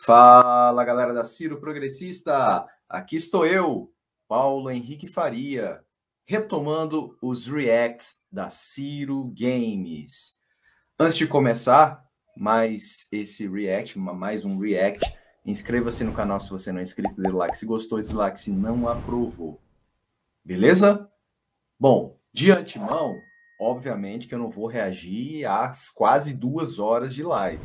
Fala, galera da Ciro Progressista! Aqui estou eu, Paulo Henrique Faria, retomando os reacts da Ciro Games. Antes de começar mais um react, inscreva-se no canal se você não é inscrito, dê like se gostou, dislike se não aprovou. Beleza? Bom, de antemão, obviamente que eu não vou reagir às quase 2 horas de live.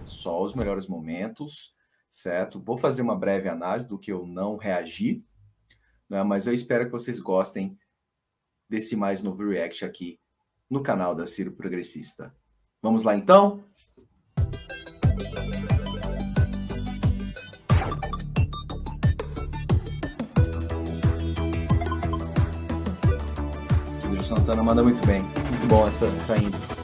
Só os melhores momentos, certo? Vou fazer uma breve análise do que eu não reagi, né? Mas eu espero que vocês gostem desse mais novo react aqui no canal da Ciro Progressista. Vamos lá, então? O Santana manda muito bem. Muito bom essa intro.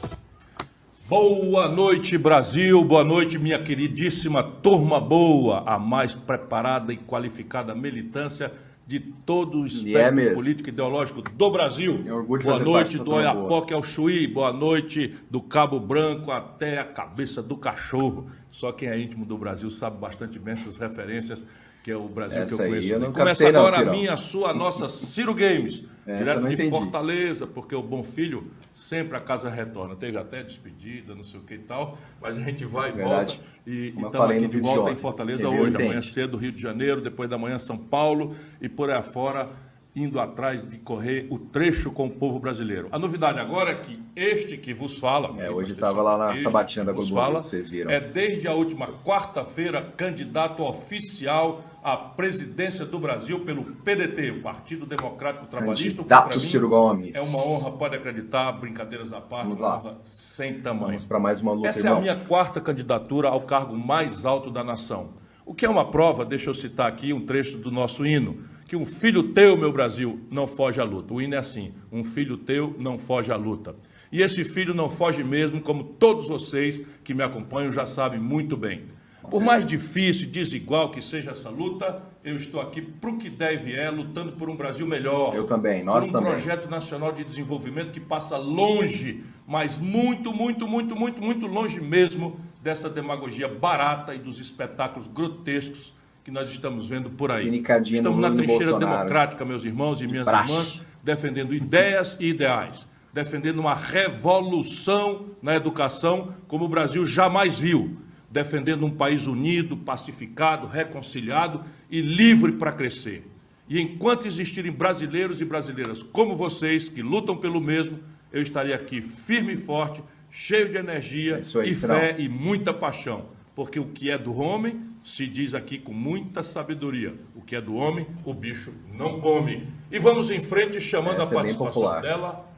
Boa noite, Brasil. Boa noite, minha queridíssima turma boa, a mais preparada e qualificada militância de todo o espectro político e ideológico do Brasil. Boa noite do Oiapoque ao Chuí, boa noite do Cabo Branco até a cabeça do cachorro. Só quem é íntimo do Brasil sabe bastante bem essas referências, que é o Brasil que eu conheço. Começa agora a minha, a sua, a nossa Ciro Games, direto de Fortaleza, porque o bom filho sempre a casa retorna. Teve até despedida, não sei o que e tal, mas a gente vai e volta. E estamos aqui de volta em Fortaleza hoje, amanhã cedo, Rio de Janeiro, depois da manhã São Paulo e por aí afora, indo atrás de correr o trecho com o povo brasileiro. A novidade agora é que este que vos fala... hoje estava lá na sabatina da Globo, vocês viram. É desde a última quarta-feira candidato oficial à presidência do Brasil pelo PDT, o Partido Democrático Trabalhista. Candidato Ciro Gomes. É uma honra, pode acreditar, brincadeiras à parte, uma honra sem tamanho. Vamos para mais uma luta, Essa é a minha quarta candidatura ao cargo mais alto da nação. O que é uma prova, deixa eu citar aqui um trecho do nosso hino, que um filho teu, meu Brasil, não foge à luta. O hino é assim, um filho teu não foge à luta. E esse filho não foge mesmo, como todos vocês que me acompanham já sabem muito bem. Por mais difícil e desigual que seja essa luta, eu estou aqui para o que deve lutando por um Brasil melhor. Eu também, nós também. Por um projeto nacional de desenvolvimento que passa longe, mas muito, muito, muito, muito, muito longe mesmo dessa demagogia barata e dos espetáculos grotescos que nós estamos vendo por aí. Estamos na trincheira democrática, meus irmãos e minhas irmãs, defendendo ideias e ideais, defendendo uma revolução na educação como o Brasil jamais viu, defendendo um país unido, pacificado, reconciliado e livre para crescer. E enquanto existirem brasileiros e brasileiras como vocês, que lutam pelo mesmo, eu estarei aqui firme e forte, cheio de energia e fé e muita paixão. Porque o que é do homem, se diz aqui com muita sabedoria, o que é do homem, o bicho não come. E vamos em frente, chamando a participação dela,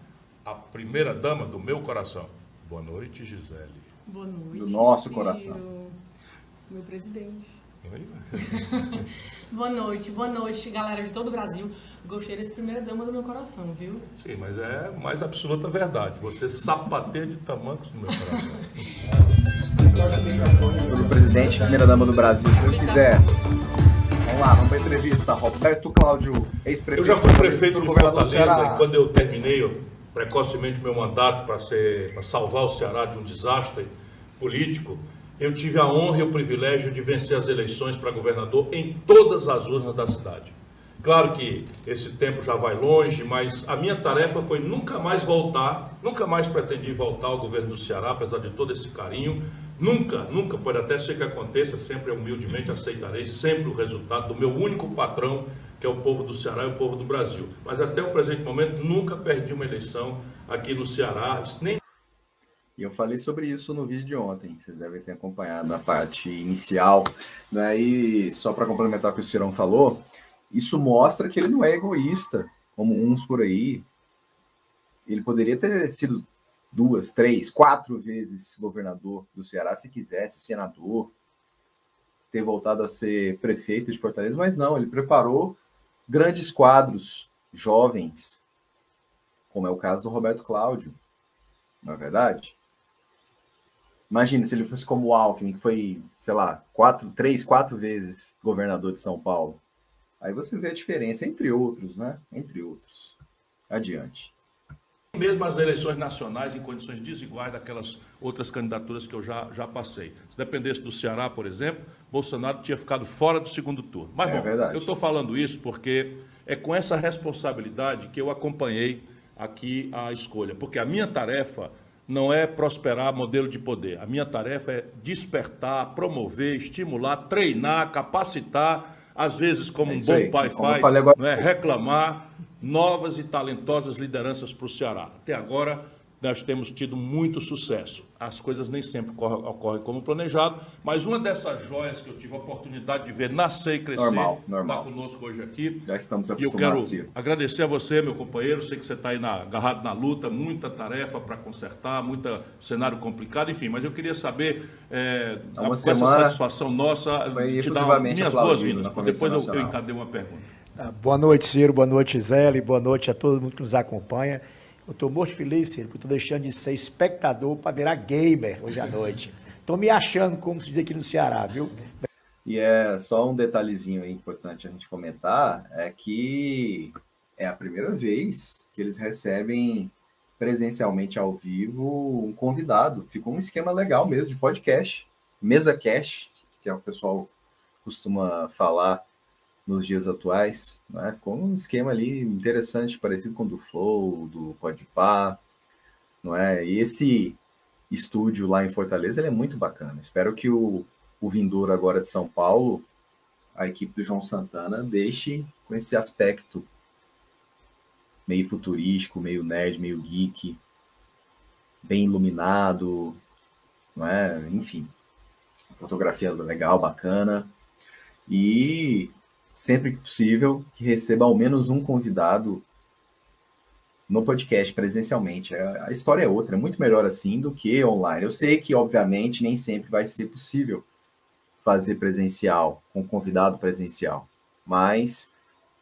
a primeira dama do meu coração. Boa noite, Gisele. Boa noite, do nosso coração. Meu presidente. Boa noite, galera de todo o Brasil. Gostei dessa primeira dama do meu coração, viu? Sim, mas é mais absoluta verdade. Você sapateia de tamancos no meu coração. Pelo presidente, primeira dama do Brasil, se Deus quiser. Vamos lá, vamos para a entrevista. Roberto Cláudio, ex-prefeito. Eu já fui prefeito de Fortaleza e quando eu terminei precocemente meu mandato para salvar o Ceará de um desastre político, eu tive a honra e o privilégio de vencer as eleições para governador em todas as urnas da cidade. Claro que esse tempo já vai longe, mas a minha tarefa foi nunca mais pretendi voltar ao governo do Ceará, apesar de todo esse carinho. Nunca, pode até ser que aconteça, sempre humildemente aceitarei sempre o resultado do meu único patrão, que é o povo do Ceará e o povo do Brasil. Mas até o presente momento, nunca perdi uma eleição aqui no Ceará, nem... E eu falei sobre isso no vídeo de ontem, vocês devem ter acompanhado a parte inicial, né? E só para complementar o que o Cirão falou, isso mostra que ele não é egoísta, como uns por aí. Ele poderia ter sido 2, 3, 4 vezes governador do Ceará, se quisesse, senador, ter voltado a ser prefeito de Fortaleza, mas não, ele preparou grandes quadros jovens, como é o caso do Roberto Cláudio, não é verdade? Imagina se ele fosse como o Alckmin, que foi, sei lá, 3, 4 vezes governador de São Paulo. Aí você vê a diferença, entre outros, né? Entre outros. Adiante. mesmo as eleições nacionais em condições desiguais daquelas outras candidaturas que eu já passei. Se dependesse do Ceará, por exemplo, Bolsonaro tinha ficado fora do segundo turno. Mas, bom, verdade. eu estou falando isso porque é com essa responsabilidade que eu acompanhei aqui a escolha. Porque a minha tarefa não é prosperar modelo de poder. A minha tarefa é despertar, promover, estimular, treinar, capacitar, às vezes, como um bom pai faz, não é? Reclamar novas e talentosas lideranças para o Ceará. Até agora, nós temos tido muito sucesso. As coisas nem sempre ocorrem como planejado, mas uma dessas joias que eu tive a oportunidade de ver nascer e crescer, está conosco hoje aqui. Já estamos acostumados. E eu quero agradecer a você, meu companheiro. Sei que você está aí agarrado na luta, muita tarefa para consertar, muito cenário complicado, enfim. Mas eu queria saber, com essa satisfação nossa, te dar minhas boas-vindas, porque depois eu encadeio uma pergunta. Boa noite, Ciro. Boa noite, Zé. Boa noite a todo mundo que nos acompanha. Eu estou muito feliz, Ciro, porque estou deixando de ser espectador para virar gamer hoje à noite. Estou me achando, como se diz aqui no Ceará, viu? E é só um detalhezinho aí importante a gente comentar, é que é a primeira vez que eles recebem presencialmente ao vivo um convidado. Ficou um esquema legal mesmo de podcast, mesa cast, que é o que o pessoal costuma falar nos dias atuais, né? Ficou um esquema ali interessante, parecido com o do Flow, do Podpah, não é? E esse estúdio lá em Fortaleza, ele é muito bacana. Espero que o vindouro agora de São Paulo, a equipe do João Santana, deixe com esse aspecto meio futurístico, meio nerd, meio geek, bem iluminado, não é? Enfim, fotografia legal, bacana. E sempre que possível, que receba ao menos um convidado no podcast presencialmente. A história é outra, é muito melhor assim do que online. Eu sei que, obviamente, nem sempre vai ser possível fazer presencial, com convidado presencial, mas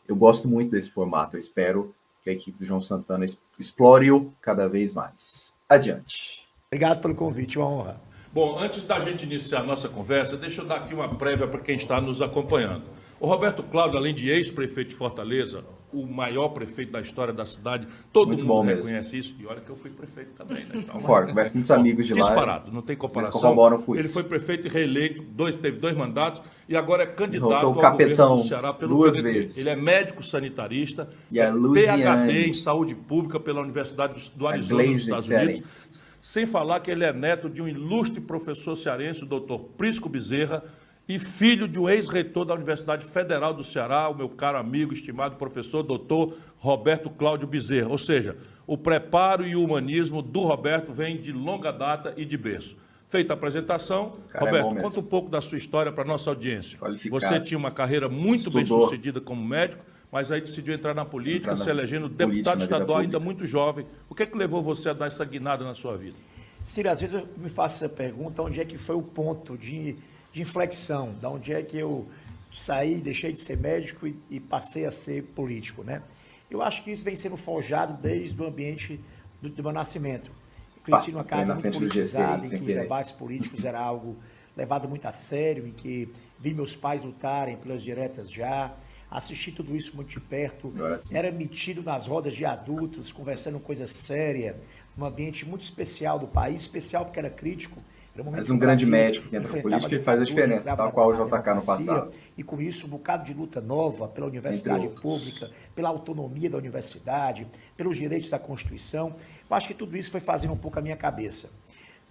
eu gosto muito desse formato. Eu espero que a equipe do João Santana explore-o cada vez mais. Adiante. Obrigado pelo convite, uma honra. Bom, antes da gente iniciar a nossa conversa, deixa eu dar aqui uma prévia para quem está nos acompanhando. O Roberto Cláudio, além de ex-prefeito de Fortaleza, o maior prefeito da história da cidade, todo mundo reconhece isso. E olha que eu fui prefeito também, né? Então, concordo, converso com muitos amigos de lá. Disparado, não tem comparação. Com ele isso. foi prefeito e reeleito, teve 2 mandatos e agora é candidato ao governo do Ceará pelo duas PDT. vezes. Ele é médico sanitarista, PhD em saúde pública pela Universidade do Arizona, nos Estados Unidos. Sem falar que ele é neto de um ilustre professor cearense, o doutor Prisco Bezerra, e filho de um ex-reitor da Universidade Federal do Ceará, o meu caro amigo, estimado professor, doutor Roberto Cláudio Bezerra. Ou seja, o preparo e o humanismo do Roberto vem de longa data e de berço. Feita a apresentação, Roberto, conta um pouco da sua história para a nossa audiência. Você tinha uma carreira muito bem sucedida como médico, mas aí decidiu entrar na política, se elegendo deputado estadual ainda muito jovem. O que é que levou você a dar essa guinada na sua vida? Ciro, às vezes eu me faço essa pergunta, onde é que foi o ponto de inflexão, da onde é que eu saí, deixei de ser médico e passei a ser político, né? Eu acho que isso vem sendo forjado desde o ambiente do meu nascimento. Eu cresci numa casa muito politizada, em que os debates políticos era algo levado muito a sério, em que vi meus pais lutarem pelas diretas já, assisti tudo isso muito de perto, era metido nas rodas de adultos, conversando coisa séria, num ambiente muito especial do país, especial porque era crítico. Mas um grande médico que entra na política e faz a diferença, tal qual o JK no passado. E com isso, um bocado de luta nova pela universidade pública, pela autonomia da universidade, pelos direitos da Constituição. Eu acho que tudo isso foi fazendo um pouco a minha cabeça.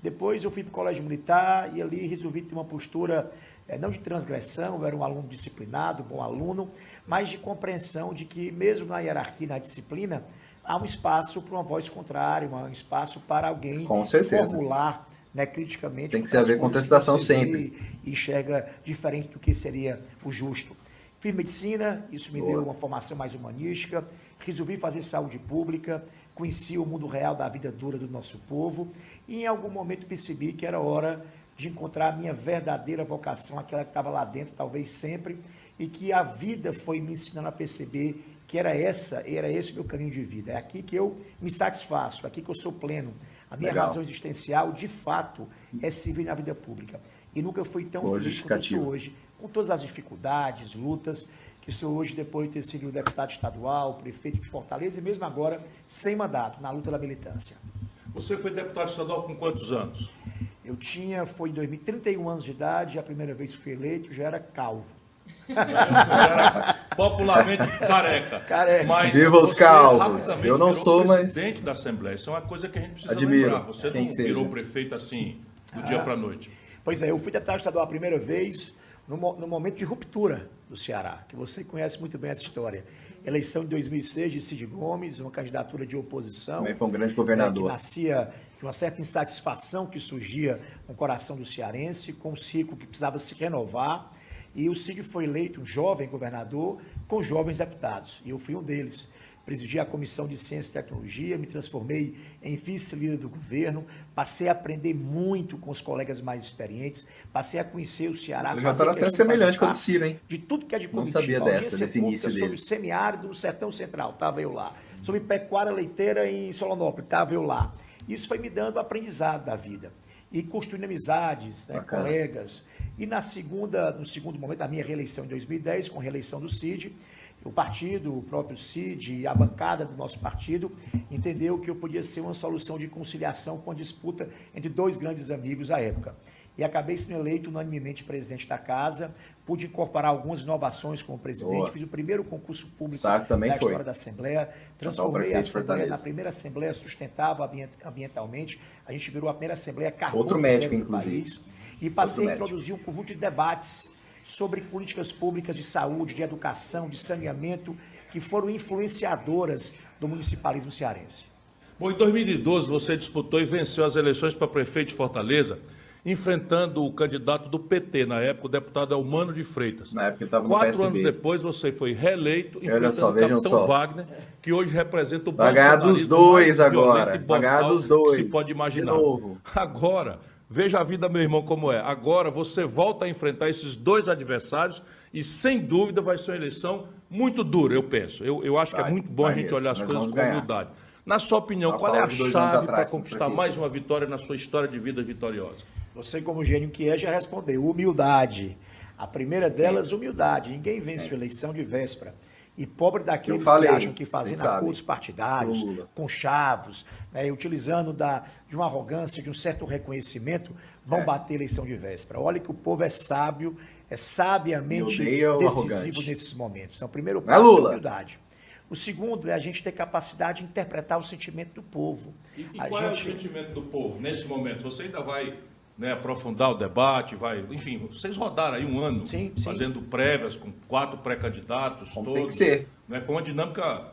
Depois eu fui para o Colégio Militar e ali resolvi ter uma postura, não de transgressão, eu era um aluno disciplinado, bom aluno, mas de compreensão de que mesmo na hierarquia, na disciplina, há um espaço para uma voz contrária, um espaço para alguém formular, né, criticamente. Tem que haver contestação sempre. E enxerga diferente do que seria o justo. Fiz medicina, isso me deu uma formação mais humanística, resolvi fazer saúde pública, conheci o mundo real da vida dura do nosso povo e em algum momento percebi que era hora de encontrar a minha verdadeira vocação, aquela que estava lá dentro, talvez sempre, e que a vida foi me ensinando a perceber que era esse meu caminho de vida. É aqui que eu me satisfaço, é aqui que eu sou pleno. A minha razão existencial, de fato, é servir na vida pública. E nunca fui tão feliz quanto eu sou hoje, com todas as dificuldades, lutas, que sou hoje depois de ter sido deputado estadual, prefeito de Fortaleza e mesmo agora sem mandato, na luta da militância. Você foi deputado estadual com quantos anos? Foi em 2031 anos de idade, a primeira vez que fui eleito, já era calvo. Era popularmente careca. Careca. Viva os calvos. Eu não sou, mas... presidente da Assembleia. Isso é uma coisa que a gente precisa Admiro. lembrar. Você não virou prefeito assim, do dia para a noite. Pois é, eu fui deputado estadual a primeira vez no momento de ruptura do Ceará, que você conhece muito bem essa história. Eleição de 2006 de Cid Gomes, uma candidatura de oposição. Também foi um grande governador. Que nascia de uma certa insatisfação que surgia no coração do cearense, com um ciclo que precisava se renovar. E o Cid foi eleito um jovem governador com jovens deputados. E eu fui um deles. Presidi a Comissão de Ciência e Tecnologia, me transformei em vice-líder do governo, passei a aprender muito com os colegas mais experientes, passei a conhecer o Ceará. Já está até semelhante com o do Ciro, hein? De tudo que é de política. Não sabia desse início dele. Sobre o semiárido no Sertão Central, estava eu lá. Sobre pecuária leiteira em Solonópolis, estava eu lá. Isso foi me dando aprendizado da vida. E construindo amizades, né, colegas. E no segundo momento da minha reeleição em 2010, com a reeleição do Cid, o partido, o próprio Cid e a bancada do nosso partido entendeu que eu podia ser uma solução de conciliação com a disputa entre dois grandes amigos à época. E acabei sendo eleito unanimemente presidente da casa, pude incorporar algumas inovações como presidente, fiz o primeiro concurso público da história da Assembleia, transformei a Assembleia na primeira Assembleia sustentável ambientalmente, a gente virou a primeira Assembleia carbono zero do país, e passei a introduzir um conjunto de debates sobre políticas públicas de saúde, de educação, de saneamento, que foram influenciadoras do municipalismo cearense. Bom, em 2012 você disputou e venceu as eleições para prefeito de Fortaleza, enfrentando o candidato do PT, na época, o deputado Elmano de Freitas. Na época ele estava no 4 anos depois você foi reeleito, enfrentando o capitão Wagner, que hoje representa o Vai ganhar dos dois agora. Vai ganhar dos dois. Que se pode imaginar. De novo. Agora, veja a vida, meu irmão, como é. Agora você volta a enfrentar esses dois adversários e, sem dúvida, vai ser uma eleição muito dura, eu penso. Eu acho que é muito bom a gente olhar as coisas com humildade. Na sua opinião, qual é a chave para conquistar mais uma vitória na sua história de vida vitoriosa? Você, como gênio que é, já respondeu. Humildade. A primeira delas, humildade. Ninguém vence a eleição de véspera. E pobre daqueles que acham que fazendo acordos partidários, com chavos, né, utilizando de uma arrogância, de um certo reconhecimento, vão bater a eleição de véspera. Olha que o povo é sábio, é sabiamente decisivo nesses momentos. Então, o primeiro passo é a humildade. O segundo é a gente ter capacidade de interpretar o sentimento do povo. E qual é o sentimento do povo nesse momento? Você ainda vai aprofundar o debate, enfim, vocês rodaram aí um ano fazendo prévias com 4 pré-candidatos, todos. Tem que ser. Né? Foi uma dinâmica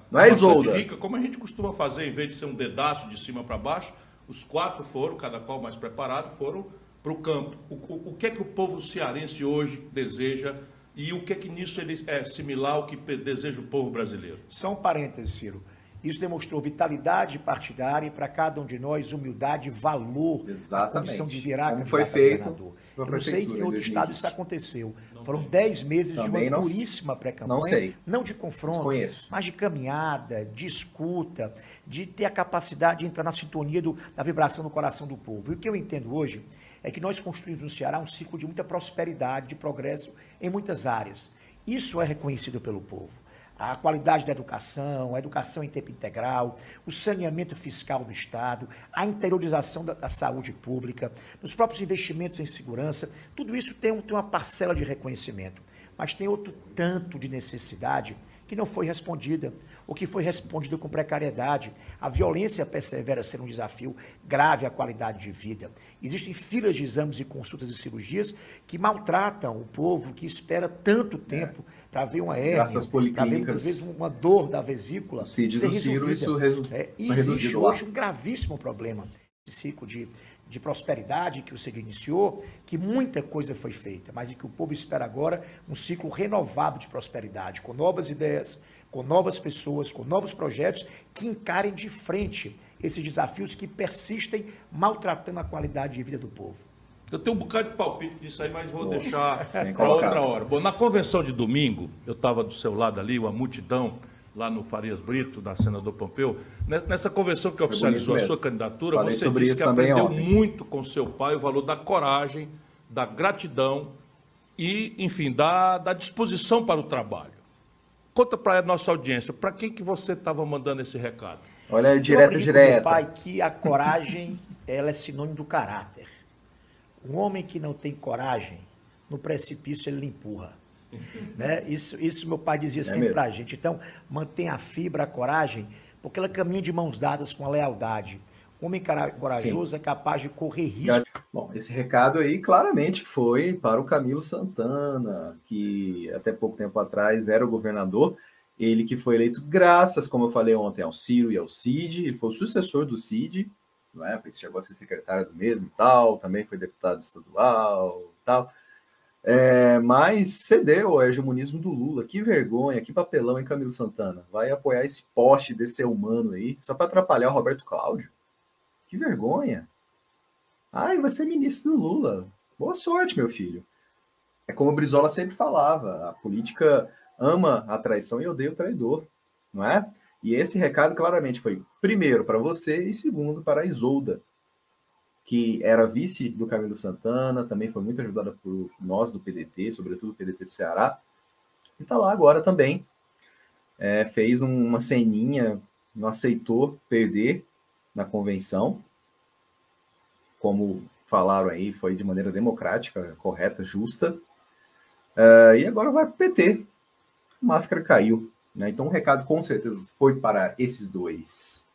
rica, como a gente costuma fazer, em vez de ser um dedaço de cima para baixo, os 4 foram, cada qual mais preparado, foram para o campo. O que é que o povo cearense hoje deseja e o que é que nisso ele é similar ao que deseja o povo brasileiro? Só um parêntese, Ciro. Isso demonstrou vitalidade partidária e para cada um de nós humildade e valor. Exatamente. A condição de virar como foi feito. Eu não sei que em outro estado isso aconteceu. Foram 10 meses também de uma duríssima pré-campanha. Não de confronto, mas de caminhada, de escuta, de ter a capacidade de entrar na sintonia da vibração do coração do povo. E o que eu entendo hoje é que nós construímos no Ceará um ciclo de muita prosperidade, de progresso em muitas áreas. Isso é reconhecido pelo povo. A qualidade da educação, a educação em tempo integral, o saneamento fiscal do Estado, a interiorização da saúde pública, os próprios investimentos em segurança, tudo isso tem uma parcela de reconhecimento. Mas tem outro tanto de necessidade que não foi respondida, ou que foi respondida com precariedade. A violência persevera sendo um desafio grave à qualidade de vida. Existem filas de exames e consultas e cirurgias que maltratam o povo que espera tanto tempo para ver uma hérnia, para ver muitas vezes uma dor da vesícula ser resolvida. E existe hoje um gravíssimo problema. Esse ciclo de prosperidade que você iniciou, que muita coisa foi feita, mas que o povo espera agora um ciclo renovado de prosperidade, com novas ideias, com novas pessoas, com novos projetos que encarem de frente esses desafios que persistem maltratando a qualidade de vida do povo. Eu tenho um bocado de palpite disso aí, mas vou deixar para outra hora. Bom, na convenção de domingo, eu estava do seu lado ali, uma multidão lá no Farias Brito, da senador Pompeu. Nessa convenção que oficializou a sua candidatura, você disse que aprendeu muito com seu pai o valor da coragem, da gratidão e, enfim, da disposição para o trabalho. Conta para a nossa audiência, para quem que você estava mandando esse recado? Olha, Eu aprendi com meu pai que a coragem ela é sinônimo do caráter. Um homem que não tem coragem, no precipício ele lhe empurra. Né? Isso meu pai dizia sempre para a gente. Então, mantenha a fibra, a coragem, porque ela caminha de mãos dadas com a lealdade. Um homem corajoso é capaz de correr risco. Bom, esse recado aí claramente foi para o Camilo Santana, que até pouco tempo atrás era o governador. Ele que foi eleito graças, como eu falei ontem, ao Ciro e ao Cid. Ele foi o sucessor do Cid, não é? Chegou a ser secretário do mesmo e tal, também foi deputado estadual e tal. Mas cedeu ao hegemonismo do Lula. Que vergonha, que papelão, hein, Camilo Santana? Vai apoiar esse poste desse ser humano aí, só para atrapalhar o Roberto Cláudio? Que vergonha. Ai, vai ser ministro do Lula. Boa sorte, meu filho. É como o Brizola sempre falava, a política ama a traição e odeia o traidor, não é? E esse recado claramente foi, primeiro, para você e segundo, para a Isolda, que era vice do Camilo Santana, também foi muito ajudada por nós do PDT, sobretudo o PDT do Ceará, e está lá agora também. Fez uma ceninha, não aceitou perder na convenção, como falaram aí, foi de maneira democrática, correta, justa, e agora vai para o PT. A máscara caiu, né? Então o recado com certeza foi para esses dois.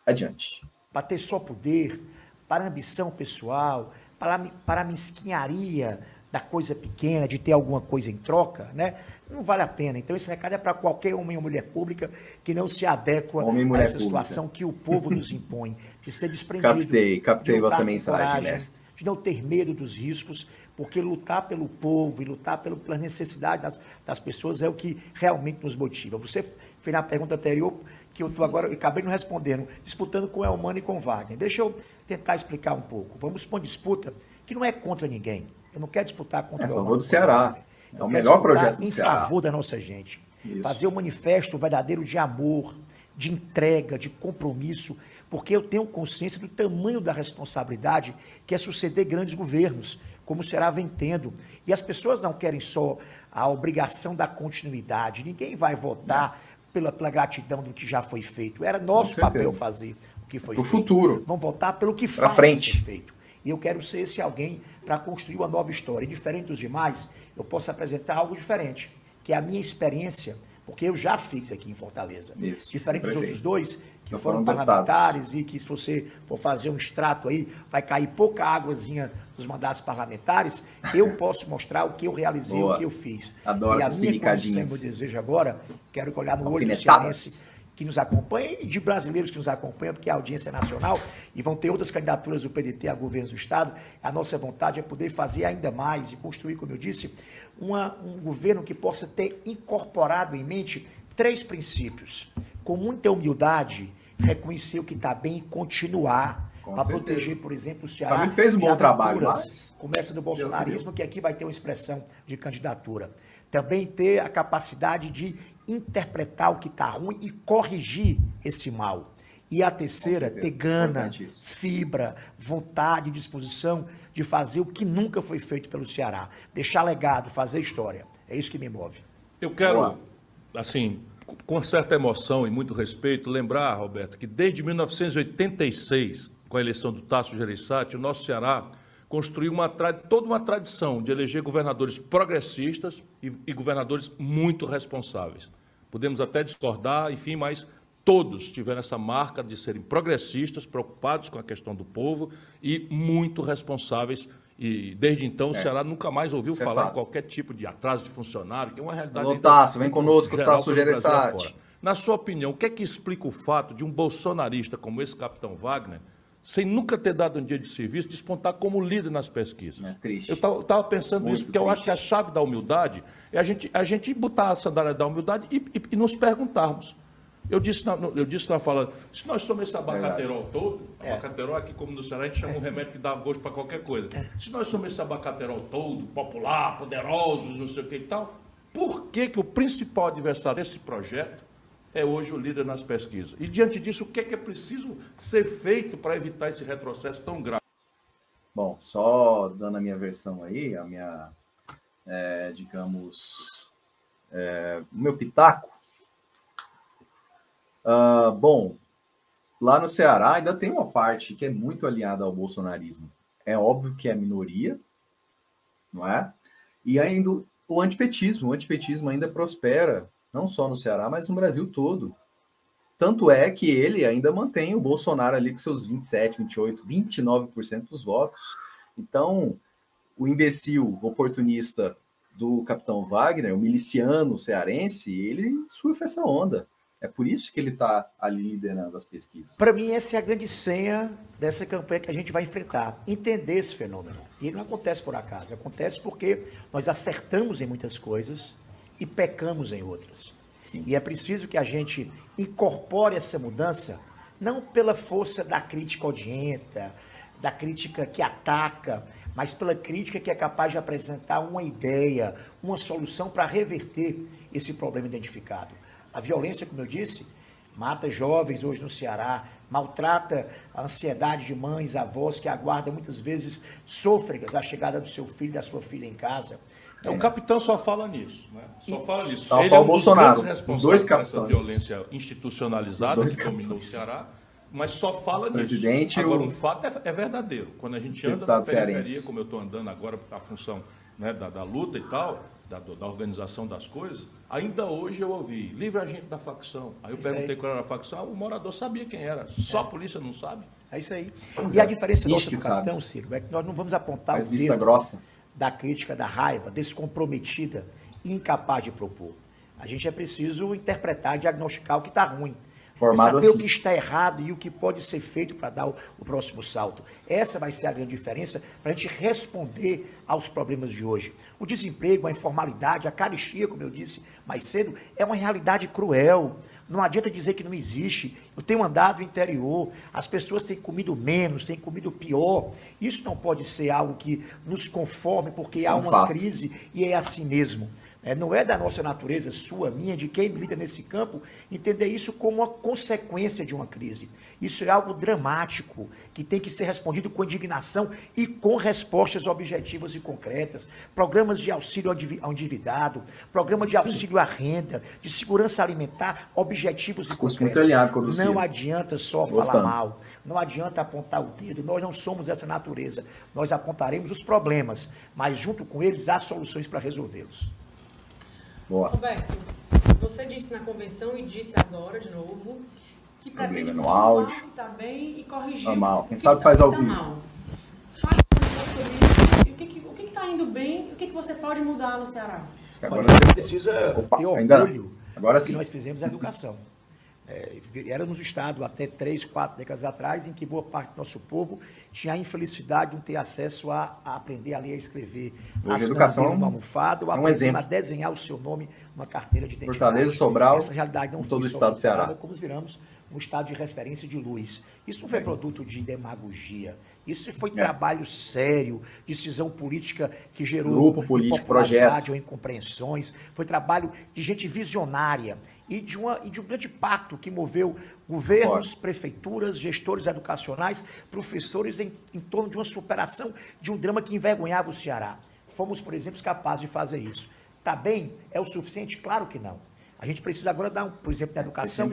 Adiante. Para ter só poder, para ambição pessoal, para a mesquinharia da coisa pequena, de ter alguma coisa em troca, né? Não vale a pena. Então esse recado é para qualquer homem ou mulher pública que não se adequa a essa situação que o povo nos impõe, de ser desprendido. Captei vossa mensagem, mestre. De não ter medo dos riscos, porque lutar pelo povo e lutar pela necessidade das pessoas é o que realmente nos motiva. Você fez na pergunta anterior, que eu acabei não respondendo, disputando com o Elmano e com o Wagner. Deixa eu tentar explicar um pouco. Vamos para uma disputa que não é contra ninguém. Eu não quero disputar contra o Elmano. A favor do Ceará. É o melhor projeto do Ceará. Em favor da nossa gente. Isso. Fazer um manifesto verdadeiro de amor, de entrega, de compromisso, porque eu tenho consciência do tamanho da responsabilidade que é suceder grandes governos, como o Ceará vem tendo. E as pessoas não querem só a obrigação da continuidade. Ninguém vai votar pela gratidão do que já foi feito. Era nosso papel fazer o que foi feito. Pro futuro. Vão votar pelo que falta ser feito. E eu quero ser esse alguém para construir uma nova história. E diferente dos demais, eu posso apresentar algo diferente, que é a minha experiência, porque eu já fiz aqui em Fortaleza. Isso, diferente dos outros dois, que foram parlamentares e que se você for fazer um extrato aí, vai cair pouca águazinha dos mandatos parlamentares, eu posso mostrar o que eu realizei, o que eu fiz. Adoro e a minha condição, meu desejo agora, quero olhar no olho do cearense que nos acompanha e de brasileiros que nos acompanham, porque a audiência é nacional e vão ter outras candidaturas do PDT a governo do Estado. A nossa vontade é poder fazer ainda mais e construir, como eu disse, um governo que possa ter incorporado em mente 3 princípios. Com muita humildade, reconhecer o que está bem e continuar para proteger, por exemplo, o Ceará. Também fez um bom trabalho, mas... Começa do bolsonarismo, que aqui vai ter uma expressão de candidatura. Também ter a capacidade de interpretar o que está ruim e corrigir esse mal. E a terceira, ter gana, fibra, vontade, disposição de fazer o que nunca foi feito pelo Ceará. Deixar legado, fazer história. É isso que me move. Eu quero, assim, com certa emoção e muito respeito, lembrar, Roberto, que desde 1986, com a eleição do Tasso Gereissati, o nosso Ceará construiu toda uma tradição de eleger governadores progressistas e governadores muito responsáveis. Podemos até discordar, enfim, mas todos tiveram essa marca de serem progressistas, preocupados com a questão do povo e muito responsáveis. E desde então o Ceará nunca mais ouviu falar em qualquer tipo de atraso de funcionário, que é uma realidade... Tasso, vem conosco, Tasso Gereissati. Na sua opinião, o que é que explica o fato de um bolsonarista como esse capitão Wagner, sem nunca ter dado um dia de serviço, despontar como líder nas pesquisas? É triste. Eu estava pensando Muito nisso, porque eu acho que a chave da humildade é a gente botar a sandália da humildade e nos perguntarmos. Eu disse na fala, se nós somos esse abacaterol todo, abacaterol aqui como no Ceará a gente chama um remédio que dá gosto para qualquer coisa. Se nós somos esse abacaterol todo, popular, poderoso, não sei o que e tal, por que o principal adversário desse projeto é hoje o líder nas pesquisas? E diante disso, o que é preciso ser feito para evitar esse retrocesso tão grave? Bom, só dando a minha versão aí, a minha, digamos, o meu pitaco Bom, lá no Ceará ainda tem uma parte que é muito alinhada ao bolsonarismo. É óbvio que é minoria, não é? E ainda o antipetismo ainda prospera, não só no Ceará, mas no Brasil todo. Tanto é que ele ainda mantém o Bolsonaro ali com seus 27, 28, 29% dos votos. Então, o imbecil oportunista do capitão Wagner, o miliciano cearense, ele surfa essa onda. É por isso que ele está ali liderando as pesquisas. Para mim, essa é a grande senha dessa campanha que a gente vai enfrentar. Entender esse fenômeno. E ele não acontece por acaso. Acontece porque nós acertamos em muitas coisas e pecamos em outras. Sim. E é preciso que a gente incorpore essa mudança, não pela força da crítica odienta, da crítica que ataca, mas pela crítica que é capaz de apresentar uma ideia, uma solução para reverter esse problema identificado. A violência, como eu disse, mata jovens hoje no Ceará, maltrata a ansiedade de mães, avós que aguardam muitas vezes sôfregas a chegada do seu filho, da sua filha em casa. O capitão só fala nisso, né? Só fala nisso. Ele é um dos grandes responsáveis por essa violência institucionalizada que dominou o Ceará, mas só fala nisso. Agora, um fato é verdadeiro. Quando a gente anda na periferia, como eu estou andando agora, a função, né, da luta e tal, da organização das coisas, ainda hoje eu ouvi, livre a gente da facção. Aí eu perguntei qual era a facção, o morador sabia quem era, só a polícia não sabe. É isso aí. E a diferença nossa do capitão, Ciro, é que nós não vamos apontar o dedo grossa da crítica, da raiva, descomprometida e incapaz de propor. A gente é preciso interpretar, diagnosticar o que está ruim. Saber o que está errado e o que pode ser feito para dar o próximo salto. Essa vai ser a grande diferença para a gente responder aos problemas de hoje. O desemprego, a informalidade, a carestia, como eu disse mais cedo, é uma realidade cruel. Não adianta dizer que não existe. Eu tenho andado no interior, as pessoas têm comido menos, têm comido pior. Isso não pode ser algo que nos conforme, porque há uma crise e é assim mesmo. Não é da nossa natureza, sua, minha, de quem milita nesse campo, entender isso como uma consequência de uma crise. Isso é algo dramático, que tem que ser respondido com indignação e com respostas objetivas e concretas. Programas de auxílio ao endividado, programa de auxílio à renda, de segurança alimentar, objetivos e concretos. Não adianta só falar mal, não adianta apontar o dedo, nós não somos dessa natureza. Nós apontaremos os problemas, mas junto com eles há soluções para resolvê-los. Boa. Roberto, você disse na convenção e disse agora de novo que pretende continuar o que está bem e corrigir o que faz ao vivo. Mal. Fale um pouco sobre isso. O que está indo bem? O que você pode mudar no Ceará? Agora você precisa ter orgulho do que nós fizemos na educação. Éramos um estado até 3, 4 décadas atrás em que boa parte do nosso povo tinha a infelicidade de não ter acesso a aprender a ler e a escrever, a educação uma almofada, ou aprender a desenhar o seu nome numa carteira de identidade. Fortaleza, Sobral, essa realidade não todo foi o estado do Ceará. Como viramos um estado de referência de luz. Isso não foi produto de demagogia. Isso foi trabalho sério, decisão política que gerou grupo político, projeto ou incompreensões. Foi trabalho de gente visionária e de um grande pacto que moveu governos, prefeituras, gestores educacionais, professores em torno de uma superação de um drama que envergonhava o Ceará. Fomos, por exemplo, capazes de fazer isso. Está bem? É o suficiente? Claro que não. A gente precisa agora dar, por exemplo, na educação,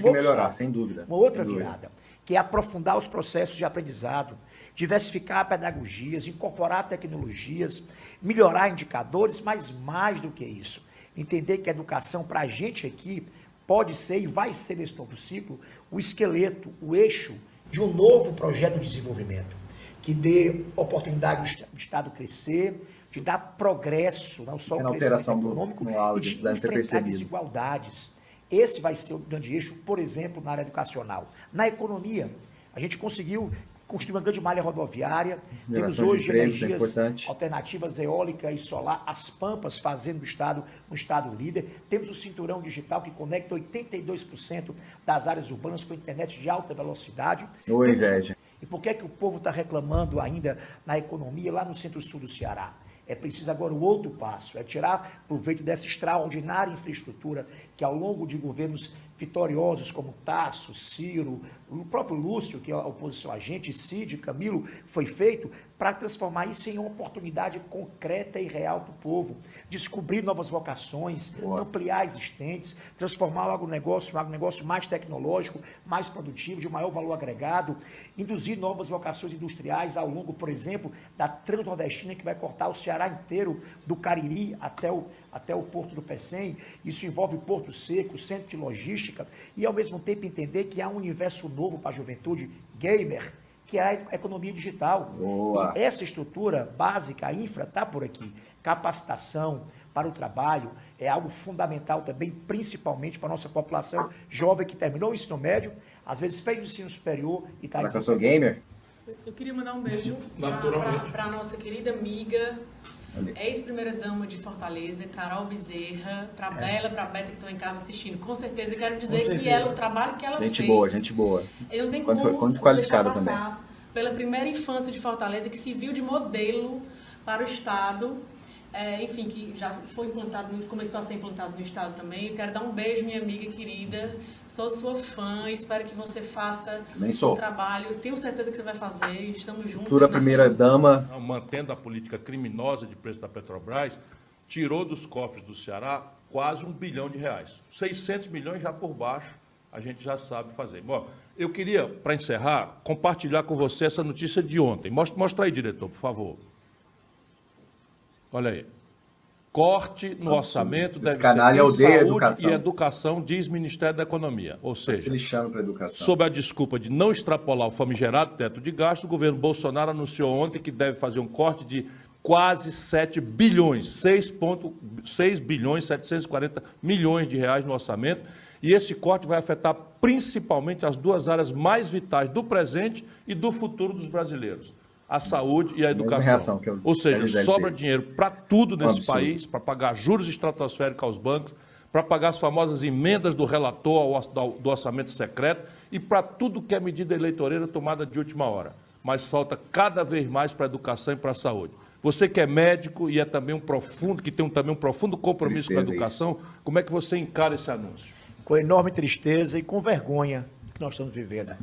sem dúvida. Uma outra virada, que é aprofundar os processos de aprendizado, diversificar pedagogias, incorporar tecnologias, melhorar indicadores, mas mais do que isso, entender que a educação, para a gente aqui, pode ser e vai ser nesse novo ciclo, o esqueleto, o eixo de um novo projeto de desenvolvimento, que dê oportunidade do Estado crescer, de dar progresso, não só o crescimento econômico, e de enfrentar desigualdades. Esse vai ser o grande eixo, por exemplo, na área educacional. Na economia, a gente conseguiu construir uma grande malha rodoviária, temos hoje energias alternativas, eólica e solar, as Pampas fazendo do Estado um Estado líder, temos o cinturão digital que conecta 82% das áreas urbanas com internet de alta velocidade. Inveja. E por que é que o povo está reclamando ainda na economia lá no centro-sul do Ceará? É preciso agora o outro passo, é tirar proveito dessa extraordinária infraestrutura que ao longo de governos vitoriosos como Tasso, Ciro, o próprio Lúcio, que é a oposição a gente, Cid, Camilo, foi feito para transformar isso em uma oportunidade concreta e real para o povo. Descobrir novas vocações, ampliar existentes, transformar o agronegócio em um agronegócio mais tecnológico, mais produtivo, de maior valor agregado, induzir novas vocações industriais ao longo, por exemplo, da Transnordestina, que vai cortar o Ceará inteiro, do Cariri até o Porto do Pecém. Isso envolve Porto Seco, centro de logística, e ao mesmo tempo entender que há um universo novo para a juventude gamer, que é a economia digital. E essa estrutura básica, a infra, está por aqui. Capacitação para o trabalho é algo fundamental também, principalmente para a nossa população jovem que terminou o ensino médio, às vezes fez o ensino superior e está... Será que eu sou gamer? Eu queria mandar um beijo para a nossa querida amiga, ex-primeira-dama de Fortaleza, Carol Bezerra, para a Bela, para a Beta que estão em casa assistindo. Com certeza, quero dizer que ela, o trabalho que ela fez... Gente boa. Eu não tenho como deixar passar pela primeira infância de Fortaleza, que se viu de modelo para o Estado, enfim, que já foi implantado, começou a ser implantado no Estado também. Eu quero dar um beijo, minha amiga querida, sou sua fã, espero que você faça o trabalho, eu tenho certeza que você vai fazer, estamos juntos. Futura primeira-dama. Mantendo a política criminosa de preço da Petrobras, tirou dos cofres do Ceará quase R$1 bilhão. 600 milhões já por baixo, a gente já sabe fazer. Bom, eu queria, para encerrar, compartilhar com você essa notícia de ontem. Mostra aí, diretor, por favor. Olha aí. Corte no orçamento deve ser em saúde e educação, diz Ministério da Economia. Ou seja, sob a desculpa de não extrapolar o famigerado teto de gasto, o governo Bolsonaro anunciou ontem que deve fazer um corte de quase 7 bilhões, 6 bilhões 740 milhões de reais no orçamento. E esse corte vai afetar principalmente as duas áreas mais vitais do presente e do futuro dos brasileiros: a saúde e a educação. Ou seja, sobra dinheiro para tudo nesse país, para pagar juros estratosféricos aos bancos, para pagar as famosas emendas do relator do orçamento secreto e para tudo que é medida eleitoreira tomada de última hora. Mas falta cada vez mais para a educação e para a saúde. Você que é médico e é também que tem também um profundo compromisso com a educação, como é que você encara esse anúncio? Com enorme tristeza e com vergonha que nós estamos vivendo.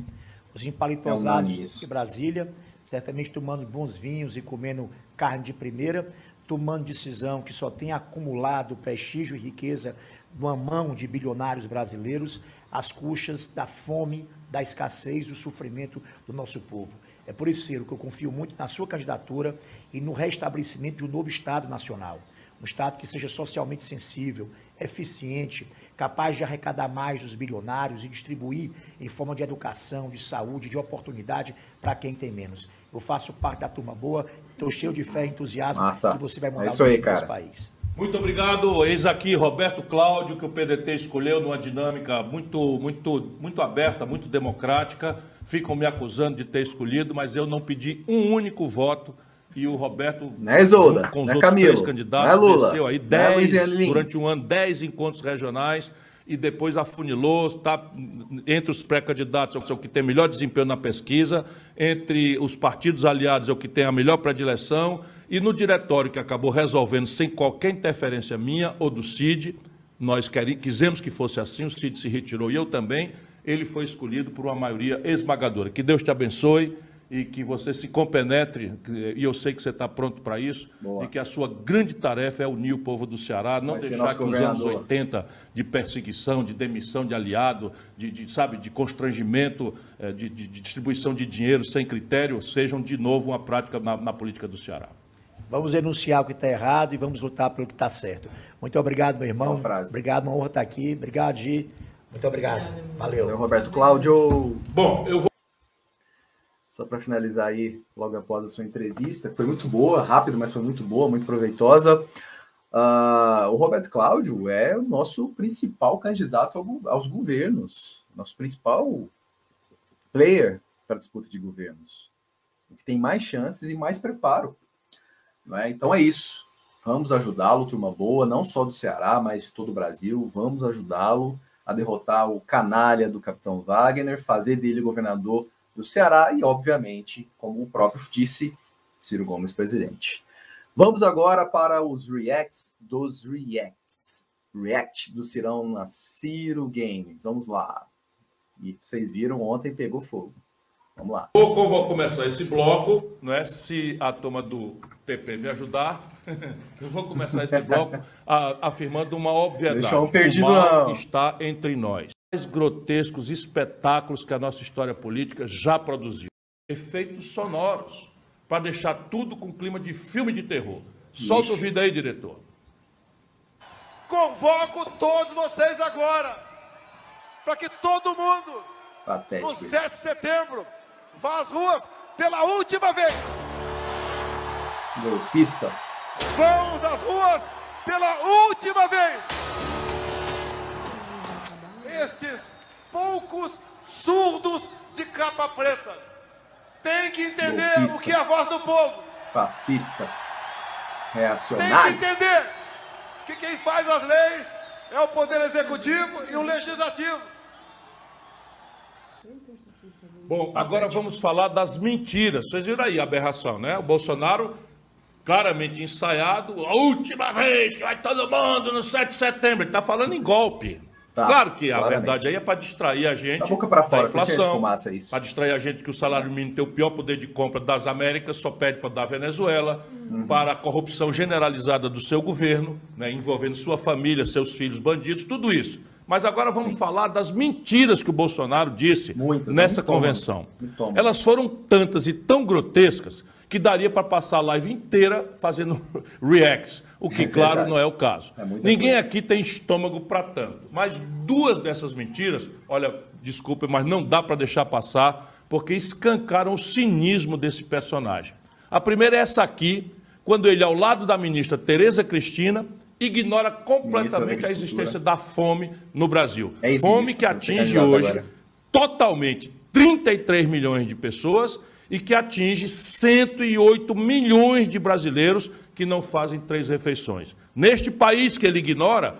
Os empalitosados de Brasília, certamente tomando bons vinhos e comendo carne de primeira, tomando decisão que só tem acumulado prestígio e riqueza numa mão de bilionários brasileiros, às custas da fome, da escassez, do sofrimento do nosso povo. É por isso, Ciro, que eu confio muito na sua candidatura e no restabelecimento de um novo Estado nacional. Um Estado que seja socialmente sensível, eficiente, capaz de arrecadar mais dos bilionários e distribuir em forma de educação, de saúde, de oportunidade para quem tem menos. Eu faço parte da turma boa, estou cheio de fé e entusiasmo que você vai mudar o nosso país. Muito obrigado. Eis aqui Roberto Cláudio, que o PDT escolheu numa dinâmica muito aberta, muito democrática. Ficam me acusando de ter escolhido, mas eu não pedi um único voto. E o Roberto, junto com os outros três candidatos, desceu aí 10, durante um ano, 10 encontros regionais e depois afunilou, está entre os pré-candidatos, é o que tem melhor desempenho na pesquisa, entre os partidos aliados é o que tem a melhor predileção, e no diretório, que acabou resolvendo sem qualquer interferência minha ou do Cid, nós quisemos que fosse assim, o Cid se retirou e eu também, ele foi escolhido por uma maioria esmagadora. Que Deus te abençoe e que você se compenetre, e eu sei que você está pronto para isso, e que a sua grande tarefa é unir o povo do Ceará, não deixar que os anos 80 de perseguição, de demissão de aliado, de constrangimento, de distribuição de dinheiro sem critério, sejam de novo uma prática na política do Ceará. Vamos denunciar o que está errado e vamos lutar pelo que está certo. Muito obrigado, meu irmão. Obrigado, uma honra estar aqui. Obrigado, Gi. Muito obrigado. Valeu. Roberto Cláudio. Bom, eu vou... Só para finalizar aí, logo após a sua entrevista, que foi muito boa, rápido, mas foi muito boa, muito proveitosa. O Roberto Cláudio é o nosso principal candidato aos governos, nosso principal player para a disputa de governos, que tem mais chances e mais preparo. Não é? Então é isso. Vamos ajudá-lo, turma boa, não só do Ceará, mas de todo o Brasil. Vamos ajudá-lo a derrotar o canalha do capitão Wagner, fazer dele governador do Ceará e, obviamente, como o próprio disse, Ciro Gomes presidente. Vamos agora para os reacts dos reacts. React do Cirão na Ciro Games. Vamos lá. E vocês viram, ontem pegou fogo. Vamos lá. Vou começar esse bloco, né? Se a turma do PP me ajudar, eu vou começar esse bloco afirmando uma obviedade. Deixa eu perdido, o mal não. está entre nós. Mais grotescos espetáculos que a nossa história política já produziu. Efeitos sonoros, para deixar tudo com clima de filme de terror. Solta o vídeo aí, diretor. Convoco todos vocês agora, para que todo mundo, Patético, no 7 de setembro, vá às ruas pela última vez. Golpista. Vamos às ruas pela última vez. Estes poucos surdos de capa preta têm que entender Golpista. o que é a voz do povo. Fascista. Tem Reacionário. que entender que quem faz as leis é o Poder Executivo e o Legislativo. Bom, agora vamos falar das mentiras. Vocês viram aí a aberração, né? O Bolsonaro, claramente ensaiado, a última vez que vai todo mundo no 7 de setembro. Ele está falando em golpe. Tá, claro que a claramente. verdade aí é para distrair a gente Da boca pra fora, da inflação, cortina de fumaça, isso. para distrair a gente que o salário mínimo tem o pior poder de compra das Américas, só pede para dar Venezuela, para a corrupção generalizada do seu governo, né, envolvendo sua família, seus filhos bandidos, tudo isso. Mas agora vamos falar das mentiras que o Bolsonaro disse Muitas, nessa me toma, convenção. me toma. Elas foram tantas e tão grotescas que daria para passar a live inteira fazendo reacts, o que, claro, verdade. não é o caso. É muita Ninguém coisa. aqui tem estômago para tanto. Mas duas dessas mentiras, olha, desculpe, mas não dá para deixar passar, porque escancaram o cinismo desse personagem. A primeira é essa aqui, quando ele, ao lado da ministra Tereza Cristina, ignora completamente a existência da fome no Brasil. É isso, Fome ministro, que você atinge candidato hoje agora. totalmente 33 milhões de pessoas e que atinge 108 milhões de brasileiros que não fazem 3 refeições. Neste país que ele ignora,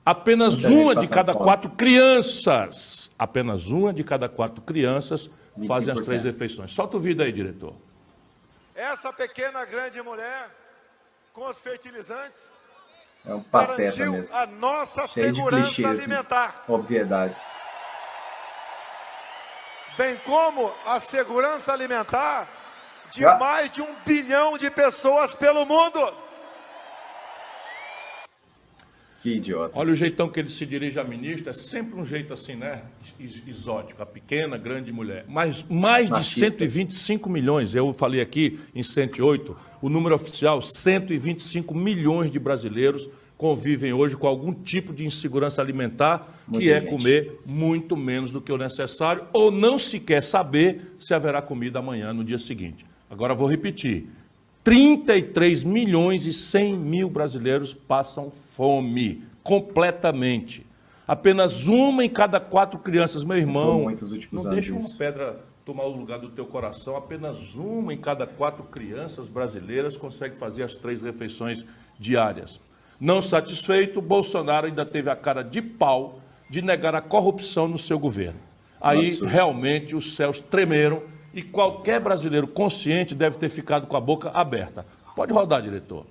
apenas Muita gente uma de passando cada fome. 4 crianças, apenas uma de cada 4 crianças fazem as 3 25%. refeições. Solta o vídeo aí, diretor. Essa pequena grande mulher, com os fertilizantes, É um pateta garantiu mesmo. a nossa Cheio de segurança clichês, alimentar, obviedades. bem como a segurança alimentar de Ah. mais de 1 bilhão de pessoas pelo mundo. Que idiota. Olha o jeitão que ele se dirige à ministra, é sempre um jeito assim, né? Exótico, a pequena, grande mulher. Mas mais de Machista. 125 milhões, eu falei aqui em 108, o número oficial, 125 milhões de brasileiros convivem hoje com algum tipo de insegurança alimentar, Muita que é gente. comer muito menos do que o necessário, ou não sequer saber se haverá comida amanhã, no dia seguinte. Agora vou repetir. 33 milhões e 100 mil brasileiros passam fome, completamente. Apenas uma em cada 4 crianças. Meu irmão, muito nos últimos não anos deixa uma isso. pedra tomar o lugar do teu coração. Apenas uma em cada 4 crianças brasileiras consegue fazer as 3 refeições diárias. Não satisfeito, Bolsonaro ainda teve a cara de pau de negar a corrupção no seu governo. Aí, Absurdo. realmente, os céus tremeram e qualquer brasileiro consciente deve ter ficado com a boca aberta. Pode rodar, diretor.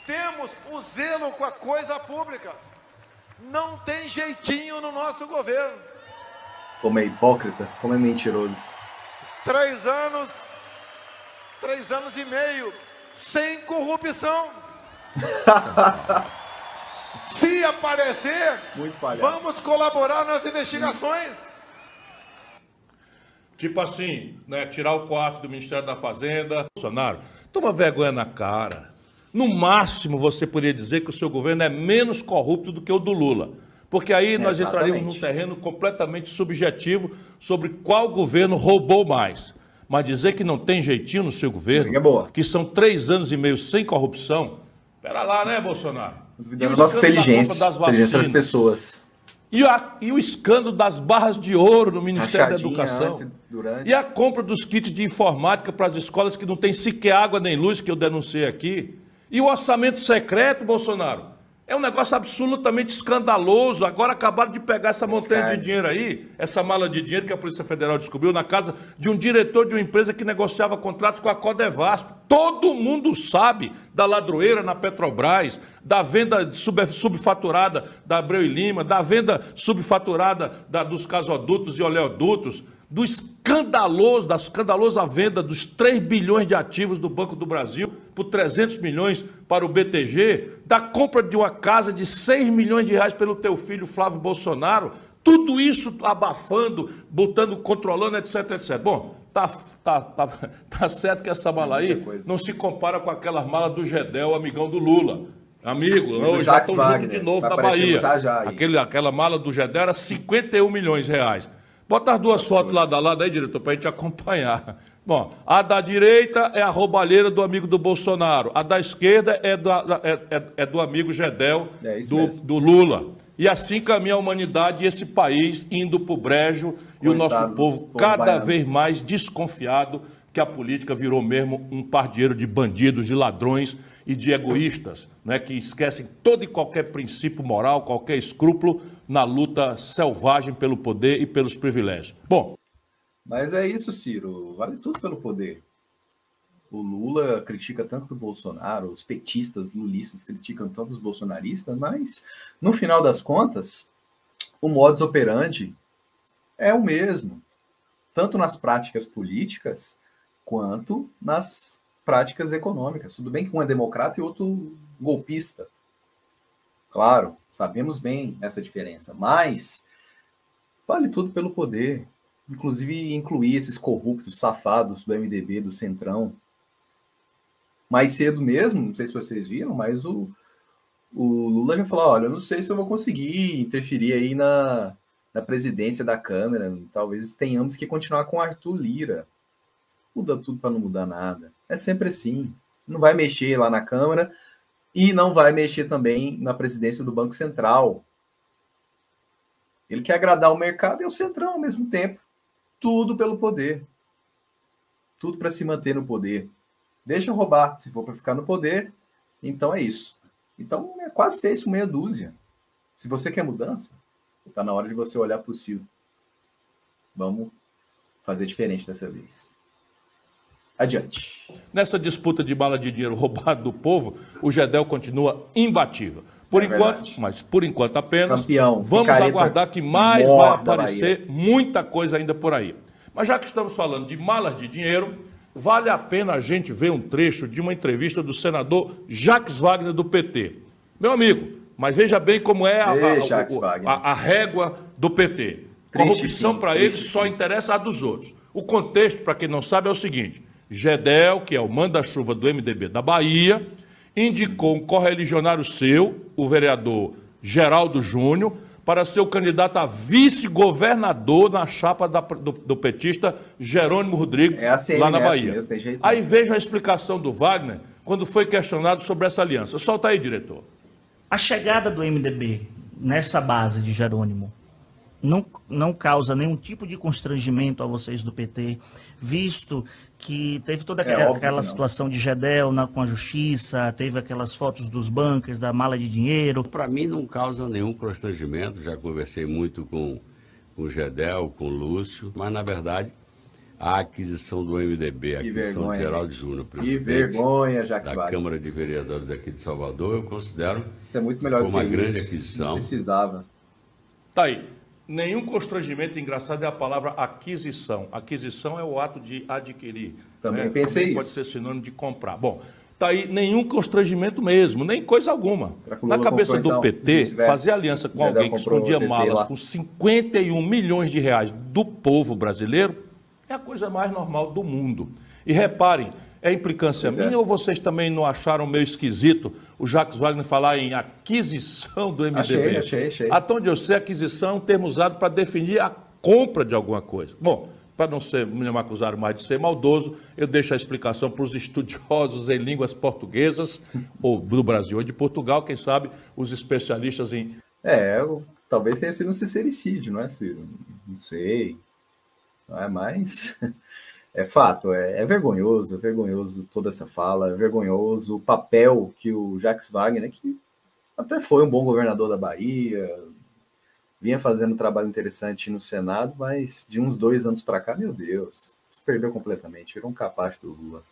Temos o zelo com a coisa pública. Não tem jeitinho no nosso governo. Como é hipócrita, como é mentiroso. 3 anos e meio, sem corrupção. Se aparecer, Muito palhaço. vamos colaborar nas investigações. Tipo assim, né, tirar o COAF do Ministério da Fazenda. Bolsonaro, toma vergonha na cara. No máximo, você poderia dizer que o seu governo é menos corrupto do que o do Lula. Porque aí nós entraríamos num terreno completamente subjetivo sobre qual governo roubou mais. Mas dizer que não tem jeitinho no seu governo, É boa. que são 3 anos e meio sem corrupção, pera lá, né, Bolsonaro? Duvidando da nossa inteligência, inteligência das pessoas. E o escândalo das barras de ouro no Ministério da Rachadinha Educação. antes, durante. E a compra dos kits de informática para as escolas que não tem sequer água nem luz, que eu denunciei aqui. E o orçamento secreto, Bolsonaro, É um negócio absolutamente escandaloso. Agora acabaram de pegar essa montanha de dinheiro aí, essa mala de dinheiro que a Polícia Federal descobriu na casa de um diretor de uma empresa que negociava contratos com a Codevasp. Todo mundo sabe da ladroeira na Petrobras, da venda subfaturada da Abreu e Lima, da venda subfaturada dos gasodutos e oleodutos, da escandalosa venda dos 3 bilhões de ativos do Banco do Brasil por 300 milhões para o BTG, da compra de uma casa de 6 milhões de reais pelo teu filho Flávio Bolsonaro, tudo isso abafando, controlando, etc, etc. Bom, tá certo que essa mala aí não se compara com aquelas malas do Gedel, amigão do Lula. Amigo, já estão juntos de novo na Bahia. Aquela mala do Gedel era 51 milhões de reais. Bota as duas fotos lado a lado aí, diretor, para a gente acompanhar. Bom, a da direita é a roubalheira do amigo do Bolsonaro. A da esquerda é do amigo Gedel, do Lula. E assim caminha a humanidade e esse país indo para o brejo e o nosso povo cada vez mais desconfiado que a política virou mesmo um pardieiro de bandidos, de ladrões e de egoístas, né, que esquecem todo e qualquer princípio moral, qualquer escrúpulo na luta selvagem pelo poder e pelos privilégios. Bom, mas é isso, Ciro, vale tudo pelo poder. O Lula critica tanto o Bolsonaro, os petistas, lulistas criticam tanto os bolsonaristas, mas no final das contas, o modus operandi é o mesmo, tanto nas práticas políticas quanto nas práticas econômicas. Tudo bem que um é democrata e outro golpista. Claro, sabemos bem essa diferença, mas vale tudo pelo poder. Inclusive incluir esses corruptos safados do MDB, do Centrão. Mais cedo mesmo, não sei se vocês viram, mas o Lula já falou, olha, eu não sei se eu vou conseguir interferir aí na presidência da Câmara, talvez tenhamos que continuar com Arthur Lira. Muda tudo para não mudar nada. É sempre assim. Não vai mexer lá na Câmara e não vai mexer também na presidência do Banco Central. Ele quer agradar o mercado e o Centrão ao mesmo tempo. Tudo pelo poder. Tudo para se manter no poder. Deixa eu roubar. Se for para ficar no poder, então é isso. Então é quase 6 por meia dúzia. Se você quer mudança, está na hora de você olhar para o Ciro. Vamos fazer diferente dessa vez. Adiante. Nessa disputa de bala de dinheiro roubado do povo, o Gedel continua imbatível. Por enquanto apenas. Campeão, vamos aguardar que mais vai aparecer muita coisa ainda por aí. Mas já que estamos falando de malas de dinheiro, vale a pena a gente ver um trecho de uma entrevista do senador Jacques Wagner do PT. Meu amigo, mas veja bem como é a régua do PT. Corrupção para eles só interessa a dos outros. O contexto, para quem não sabe, é o seguinte. Gedel, que é o manda-chuva do MDB da Bahia, indicou um correligionário seu, o vereador Geraldo Júnior, para ser o candidato a vice-governador na chapa do petista Jerônimo Rodrigues, lá na Bahia. Aí veja a explicação do Wagner quando foi questionado sobre essa aliança. Solta aí, diretor. A chegada do MDB nessa base de Jerônimo não causa nenhum tipo de constrangimento a vocês do PT, visto que teve toda aquela situação de Gedel com a justiça, teve aquelas fotos dos bunkers, da mala de dinheiro. Para mim não causa nenhum constrangimento, já conversei muito com o Gedel, com o Lúcio, mas na verdade a aquisição do MDB, a aquisição de Geraldo Júnior, presidente da Câmara de Vereadores aqui de Salvador, eu considero isso é muito melhor que foi uma grande aquisição. Precisava. Tá aí. Nenhum constrangimento, engraçado é a palavra aquisição. Aquisição é o ato de adquirir. Também pensei isso. Pode ser sinônimo de comprar. Bom, tá aí nenhum constrangimento mesmo, nem coisa alguma. Na cabeça do PT, fazer aliança com alguém que escondia malas com 51 milhões de reais do povo brasileiro é a coisa mais normal do mundo. E reparem, é implicância minha ou vocês também não acharam meio esquisito o Jacques Wagner falar em aquisição do MDB? Achei. Até onde eu sei, aquisição é um termo usado para definir a compra de alguma coisa. Bom, para não me acusar mais de ser maldoso, eu deixo a explicação para os estudiosos em línguas portuguesas, ou do Brasil ou de Portugal, quem sabe os especialistas em... Talvez tenha sido um sincericídio, não é, Ciro? Não sei. Não é mais... É fato, é vergonhoso toda essa fala, é vergonhoso o papel que o Jacques Wagner, que até foi um bom governador da Bahia, vinha fazendo um trabalho interessante no Senado, mas de uns 2 anos para cá, meu Deus, se perdeu completamente, virou um capacho do Lula.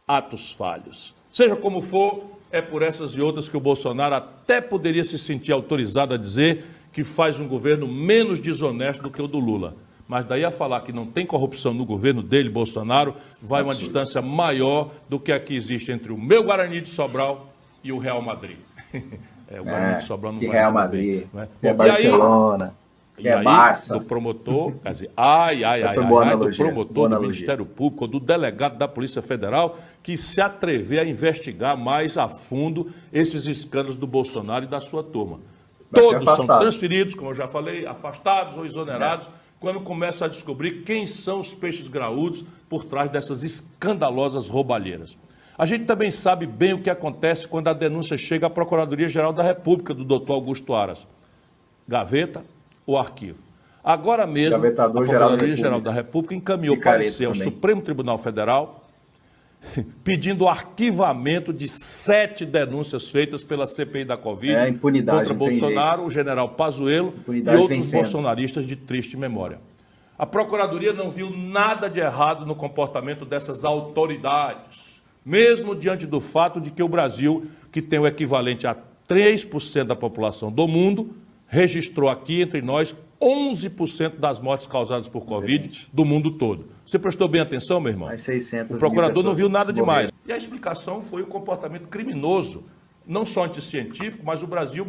Atos falhos. Seja como for, é por essas e outras que o Bolsonaro até poderia se sentir autorizado a dizer que faz um governo menos desonesto do que o do Lula. Mas daí a falar que não tem corrupção no governo dele, Bolsonaro, vai uma distância maior do que a que existe entre o meu Guarani de Sobral e o Real Madrid. O Guarani de Sobral não vai Real Madrid, bem, que é Barcelona, que é Barça. Do promotor, quer dizer, do promotor do Ministério Público, do delegado da Polícia Federal, que se atrever a investigar mais a fundo esses escândalos do Bolsonaro e da sua turma. Todos são transferidos, como eu já falei, afastados ou exonerados, quando começa a descobrir quem são os peixes graúdos por trás dessas escandalosas roubalheiras. A gente também sabe bem o que acontece quando a denúncia chega à Procuradoria-Geral da República, do doutor Augusto Aras. Gaveta ou arquivo. Agora mesmo, a Procuradoria-Geral da República encaminhou parecer ao Supremo Tribunal Federal pedindo o arquivamento de 7 denúncias feitas pela CPI da Covid contra Bolsonaro, o general Pazuello e outros bolsonaristas de triste memória. A Procuradoria não viu nada de errado no comportamento dessas autoridades, mesmo diante do fato de que o Brasil, que tem o equivalente a 3% da população do mundo, registrou aqui entre nós 11% das mortes causadas por Covid do mundo todo. Você prestou bem atenção, meu irmão? O procurador não viu nada demais. E a explicação foi o comportamento criminoso, não só anticientífico, mas o Brasil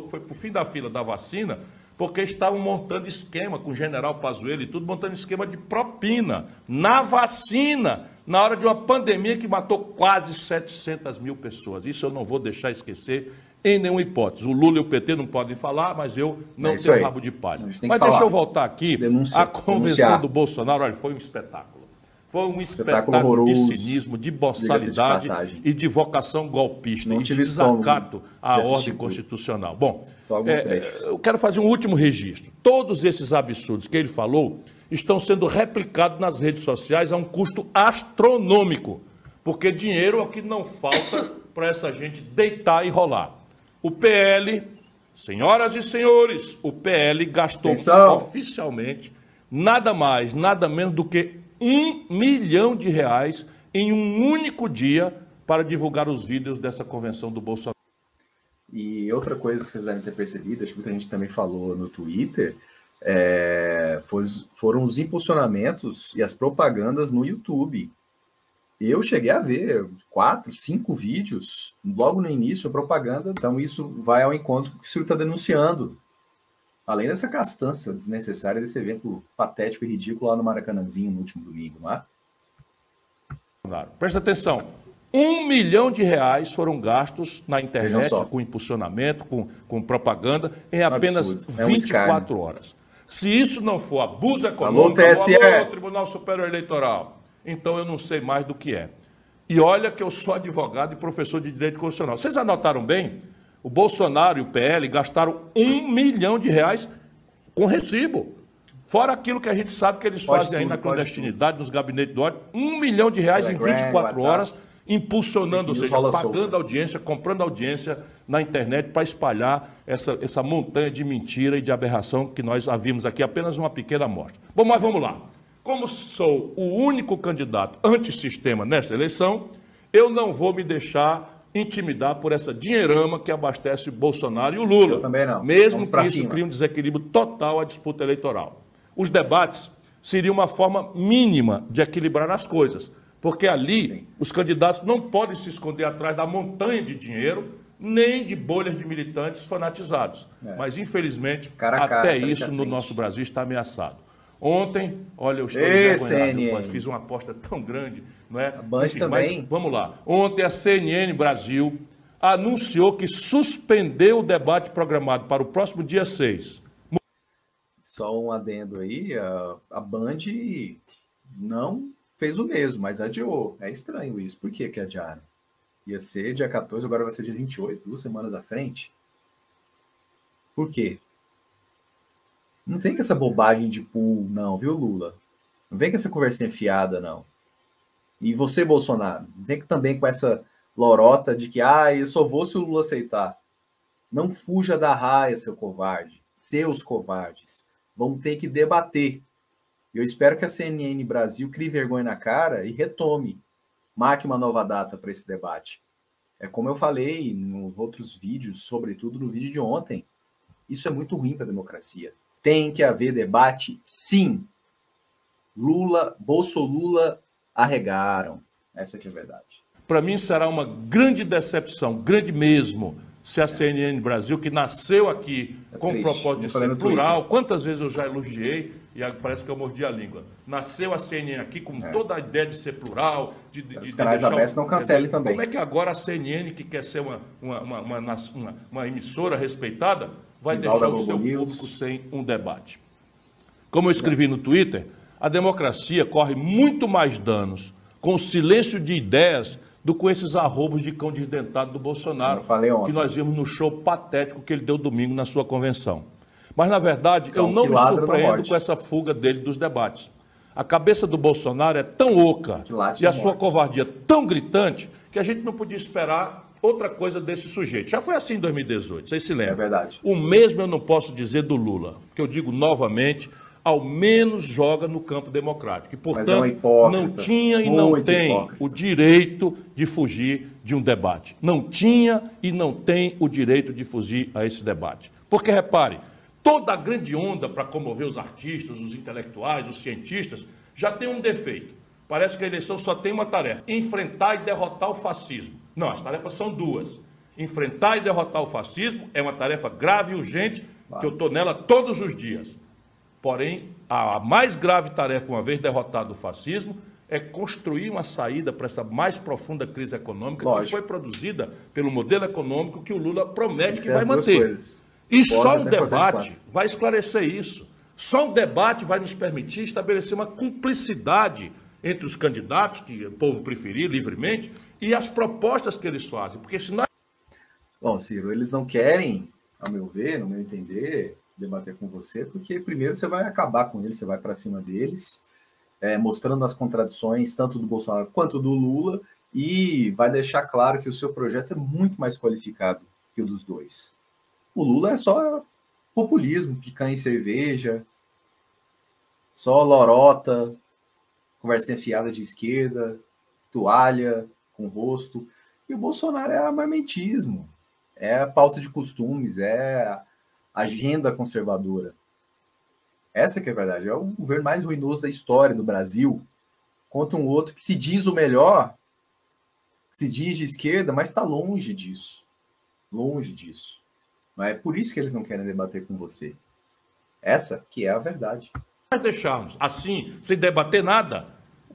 foi para o fim da fila da vacina, porque estavam montando esquema com o general Pazuello e tudo, montando esquema de propina na vacina, na hora de uma pandemia que matou quase 700 mil pessoas. Isso eu não vou deixar esquecer em nenhuma hipótese. O Lula e o PT não podem falar, mas eu não tenho rabo de palha. Mas deixa eu voltar aqui. A convenção do Bolsonaro, olha, foi um espetáculo. Foi um espetáculo de cinismo, de boçalidade e de vocação golpista, e de desacato à ordem constitucional. Bom, eu quero fazer um último registro. Todos esses absurdos que ele falou estão sendo replicados nas redes sociais a um custo astronômico, porque dinheiro é o que não falta para essa gente deitar e rolar. O PL, senhoras e senhores, o PL gastou oficialmente nada mais, nada menos do que R$1 milhão em um único dia para divulgar os vídeos dessa convenção do Bolsonaro. E outra coisa que vocês devem ter percebido, acho que muita gente também falou no Twitter, foram os impulsionamentos e as propagandas no YouTube. Eu cheguei a ver 4, 5 vídeos, logo no início, a propaganda. Então isso vai ao encontro do que o Ciro está denunciando. Além dessa gastança desnecessária desse evento patético e ridículo lá no Maracanãzinho no último domingo, não é? Presta atenção, R$1 milhão foram gastos na internet, com impulsionamento, com propaganda, em apenas 24 horas. Se isso não for abuso econômico, alô, Tribunal Superior Eleitoral, então eu não sei mais do que é. E olha que eu sou advogado e professor de Direito Constitucional. Vocês anotaram bem? O Bolsonaro e o PL gastaram R$1 milhão com recibo. Fora aquilo que a gente sabe que eles fazem aí na clandestinidade, nos gabinetes do ódio. R$1 milhão em 24 horas, impulsionando, ou seja, pagando audiência, comprando audiência na internet para espalhar essa montanha de mentira e de aberração que nós havíamos aqui, apenas uma pequena amostra. Bom, mas vamos lá. Como sou o único candidato antissistema nessa eleição, eu não vou me deixar intimidar por essa dinheirama que abastece Bolsonaro e o Lula. Eu também não. Mesmo que isso crie um desequilíbrio total à disputa eleitoral. Os debates seriam uma forma mínima de equilibrar as coisas, porque ali os candidatos não podem se esconder atrás da montanha de dinheiro, nem de bolhas de militantes fanatizados. Mas, infelizmente, até isso no nosso Brasil está ameaçado. Ontem, olha, eu estou envergonhado, fiz uma aposta tão grande, não é? A Band também. Mas, vamos lá. Ontem a CNN Brasil anunciou que suspendeu o debate programado para o próximo dia 6. Só um adendo aí, a Band não fez o mesmo, mas adiou. É estranho isso. Por que adiaram? Ia ser dia 14, agora vai ser dia 28, 2 semanas à frente. Por quê? Não vem com essa bobagem de pool, não, viu, Lula? Não vem com essa conversinha fiada, não. E você, Bolsonaro, não vem também com essa lorota de que eu só vou se o Lula aceitar. Não fuja da raia, seu covarde. Seus covardes. Vão ter que debater. Eu espero que a CNN Brasil crie vergonha na cara e retome. Marque uma nova data para esse debate. É como eu falei nos outros vídeos, sobretudo no vídeo de ontem. Isso é muito ruim para a democracia. Tem que haver debate, sim. Bolsonaro arregaram. Essa que é a verdade. Para mim será uma grande decepção, grande mesmo, se a CNN Brasil, que nasceu aqui com o propósito de ser plural, quantas vezes eu já elogiei, e parece que eu mordi a língua. Nasceu a CNN aqui com toda a ideia de ser plural, os canais abertos não cancelem também. Como é que agora a CNN, que quer ser uma emissora respeitada, vai deixar o seu público sem um debate? Como eu escrevi no Twitter, a democracia corre muito mais danos com o silêncio de ideias do que com esses arrobos de cão desdentado do Bolsonaro, que nós vimos no show patético que ele deu domingo na sua convenção. Mas, na verdade, eu não me surpreendo com essa fuga dele dos debates. A cabeça do Bolsonaro é tão oca e a sua covardia tão gritante que a gente não podia esperar outra coisa desse sujeito. Já foi assim em 2018, vocês se lembram? É verdade. O mesmo eu não posso dizer do Lula, que eu digo novamente, ao menos joga no campo democrático. E, portanto, não tinha e não tem o direito de fugir de um debate. Não tinha e não tem o direito de fugir a esse debate. Porque, repare, toda a grande onda para comover os artistas, os intelectuais, os cientistas, já tem um defeito. Parece que a eleição só tem uma tarefa: enfrentar e derrotar o fascismo. Não, as tarefas são duas. Enfrentar e derrotar o fascismo é uma tarefa grave e urgente, que eu estou nela todos os dias. Porém, a mais grave tarefa, uma vez derrotado o fascismo, é construir uma saída para essa mais profunda crise econômica que foi produzida pelo modelo econômico que o Lula promete que vai manter. E só um debate vai esclarecer isso. Só um debate vai nos permitir estabelecer uma cumplicidade entre os candidatos, que o povo preferir livremente, e as propostas que eles fazem. Porque se nós... Bom, Ciro, eles não querem, ao meu ver, no meu entender, debater com você, porque primeiro você vai acabar com eles, você vai para cima deles, mostrando as contradições tanto do Bolsonaro quanto do Lula, e vai deixar claro que o seu projeto é muito mais qualificado que o dos dois. O Lula é só populismo, picanha em cerveja, só lorota, conversinha fiada de esquerda, toalha com rosto. E o Bolsonaro é armamentismo, é pauta de costumes, é agenda conservadora. Essa que é a verdade. É o governo mais ruinoso da história do Brasil, contra um outro que se diz o melhor, que se diz de esquerda, mas está longe disso. Longe disso. Mas é por isso que eles não querem debater com você. Essa que é a verdade. Nós deixarmos assim, sem debater nada,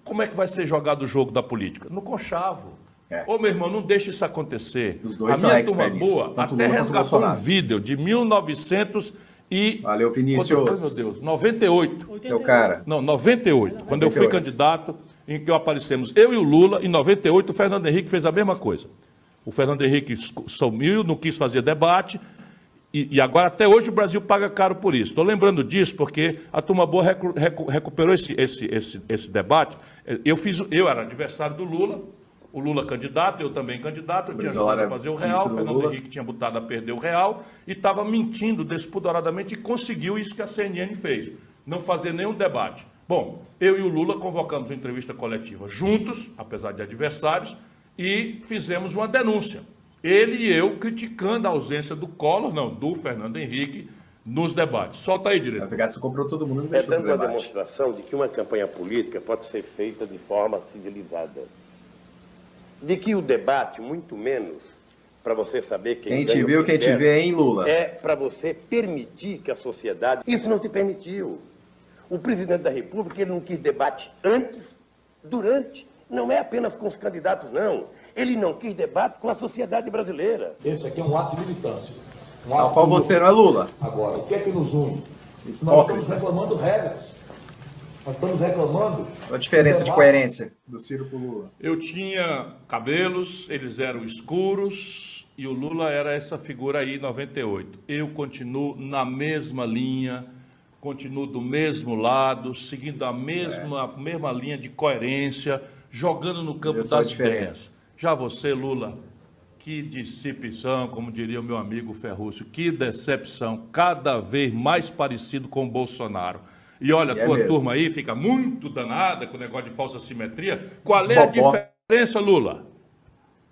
como é que vai ser jogado o jogo da política? No conchavo. Ô, meu irmão, não deixe isso acontecer. A minha turma boa até resgatou um vídeo de 1900 e... Valeu, Vinícius. Foi, meu Deus? 98. Seu cara. Não, 98. Quando eu fui candidato, em que aparecemos eu e o Lula, em 98 o Fernando Henrique fez a mesma coisa. O Fernando Henrique sumiu, não quis fazer debate, e agora até hoje o Brasil paga caro por isso. Estou lembrando disso porque a turma boa recuperou esse debate. Eu era adversário do Lula, o Lula candidato, eu também candidato, eu tinha ajudado a fazer o real, o Fernando Henrique tinha botado a perder o real e estava mentindo despudoradamente e conseguiu isso que a CNN fez, não fazer nenhum debate. Bom, eu e o Lula convocamos uma entrevista coletiva juntos, apesar de adversários, e fizemos uma denúncia. Ele e eu criticando a ausência do Collor, não, do Fernando Henrique, nos debates. Solta aí, diretor. Você comprou todo mundo, é dando uma demonstração de que uma campanha política pode ser feita de forma civilizada. De que o debate, muito menos, para você saber quem te viu, quem te vê, hein, Lula? É para você permitir que a sociedade... Isso não se permitiu. O presidente da República, ele não quis debate antes, durante, não é apenas com os candidatos, não. Ele não quis debate com a sociedade brasileira. Esse aqui é um ato de militância. Ao qual você não é Lula. Agora, o que é que nos une? Nós estamos reclamando regras. Nós estamos reclamando... A diferença de coerência do Ciro com o Lula. Eu tinha cabelos, eles eram escuros, e o Lula era essa figura aí, 98. Eu continuo na mesma linha, continuo do mesmo lado, seguindo a mesma linha de coerência, jogando no campo das ideias. Já você, Lula, que decepção, como diria o meu amigo Ferrúcio, que decepção, cada vez mais parecido com o Bolsonaro. E olha, a tua turma aí fica muito danada com o negócio de falsa simetria. Qual é a diferença, Lula?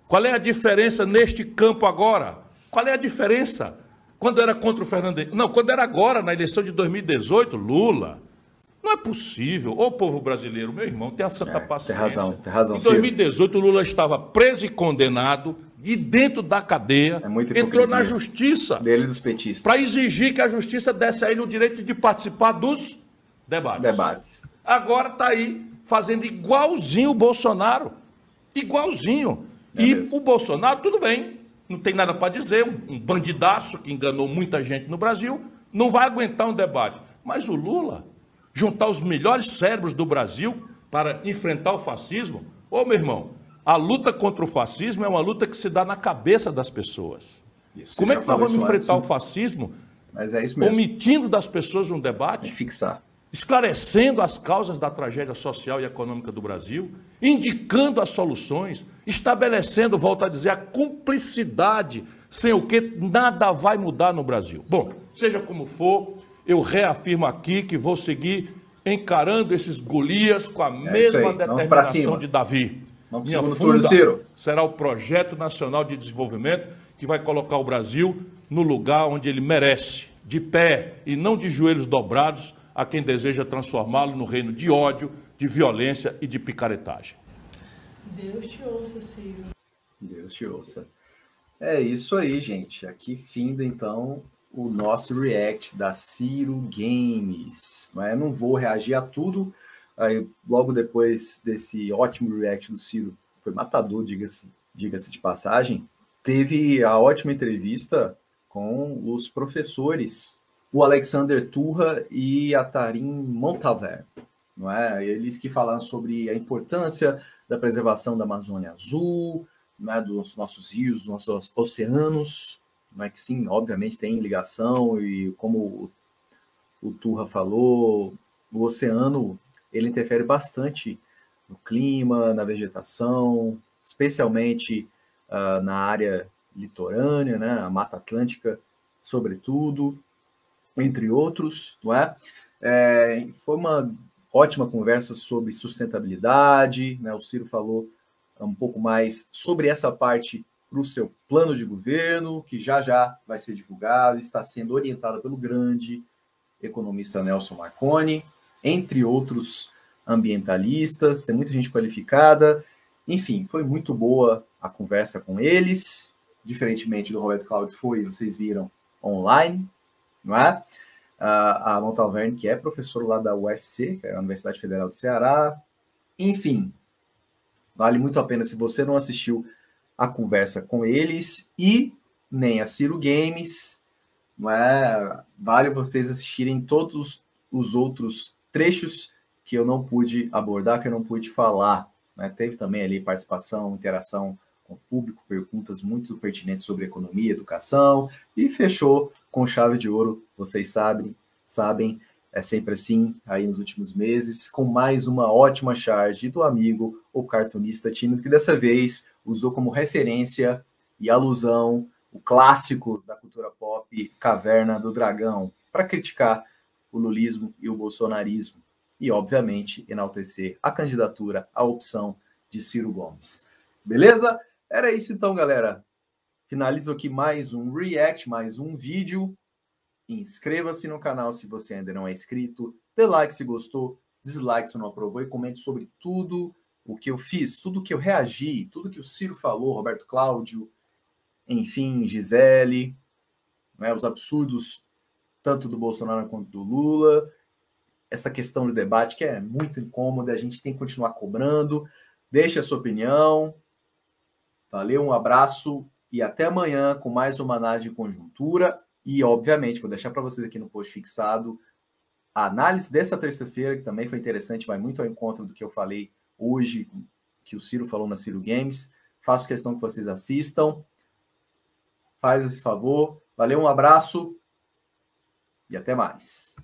Qual é a diferença neste campo agora? Qual é a diferença? Quando era contra o Fernando Henrique? Não, quando era agora, na eleição de 2018, Lula. Não é possível. Ô, povo brasileiro, meu irmão, tenha santa paciência. Tem razão. Em 2018, o Lula estava preso e condenado, e dentro da cadeia, entrou na justiça dele dos petistas para exigir que a justiça desse a ele o direito de participar dos debates. Agora está aí fazendo igualzinho o Bolsonaro. Igualzinho. O Bolsonaro, tudo bem, não tem nada para dizer, um bandidaço que enganou muita gente no Brasil, não vai aguentar um debate. Mas o Lula, juntar os melhores cérebros do Brasil para enfrentar o fascismo, ô meu irmão, a luta contra o fascismo é uma luta que se dá na cabeça das pessoas. Como é que nós vamos enfrentar o fascismo? Mas é isso mesmo. Omitindo das pessoas um debate? Fixar. Esclarecendo as causas da tragédia social e econômica do Brasil, indicando as soluções, estabelecendo, volto a dizer, a cumplicidade, sem o que nada vai mudar no Brasil. Bom, seja como for, eu reafirmo aqui que vou seguir encarando esses Golias com a mesma determinação de Davi. Minha funda será o Projeto Nacional de Desenvolvimento que vai colocar o Brasil no lugar onde ele merece, de pé e não de joelhos dobrados, a quem deseja transformá-lo no reino de ódio, de violência e de picaretagem. Deus te ouça, Ciro. Deus te ouça. É isso aí, gente. Aqui finda, então, o nosso react da Ciro Games. Eu não vou reagir a tudo. Aí, logo depois desse ótimo react do Ciro, foi matador, diga-se de passagem, teve a ótima entrevista com os professores, o Alexander Turra e a Tarim Montalver, não é? Eles que falaram sobre a importância da preservação da Amazônia Azul, não é? Dos nossos rios, dos nossos oceanos, não é? Que sim, obviamente tem ligação, e como o Turra falou, o oceano ele interfere bastante no clima, na vegetação, especialmente na área litorânea, né? A Mata Atlântica, sobretudo, entre outros, não é? Foi uma ótima conversa sobre sustentabilidade, né? O Ciro falou um pouco mais sobre essa parte para o seu plano de governo, que já vai ser divulgado, está sendo orientado pelo grande economista Nelson Marconi, entre outros ambientalistas, tem muita gente qualificada. Enfim, foi muito boa a conversa com eles, diferentemente do Roberto Cláudio, vocês viram, online, não é? A Montalverne, que é professor lá da UFC, que é a Universidade Federal do Ceará. Enfim, vale muito a pena se você não assistiu a conversa com eles e nem a Ciro Games, não é? Vale vocês assistirem todos os outros trechos que eu não pude abordar, que eu não pude falar, né? Teve também ali participação, interação com o público, perguntas muito pertinentes sobre economia, educação, e fechou com chave de ouro, vocês sabem, é sempre assim, aí nos últimos meses, com mais uma ótima charge do amigo, o cartunista tímido, que dessa vez usou como referência e alusão o clássico da cultura pop, Caverna do Dragão, para criticar o lulismo e o bolsonarismo, e, obviamente, enaltecer a candidatura, a opção de Ciro Gomes. Beleza? Era isso então, galera. Finalizo aqui mais um react, mais um vídeo. Inscreva-se no canal se você ainda não é inscrito. Dê like se gostou, dislike se não aprovou e comente sobre tudo o que eu fiz, tudo que eu reagi, tudo que o Ciro falou, Roberto Cláudio, enfim, Gisele, né, os absurdos tanto do Bolsonaro quanto do Lula, essa questão do debate que é muito incômoda, a gente tem que continuar cobrando. Deixe a sua opinião. Valeu, um abraço e até amanhã com mais uma análise de conjuntura. E, obviamente, vou deixar para vocês aqui no post fixado a análise dessa terça-feira, que também foi interessante, vai muito ao encontro do que eu falei hoje, que o Ciro falou na Ciro Games. Faço questão que vocês assistam. Faz esse favor. Valeu, um abraço e até mais.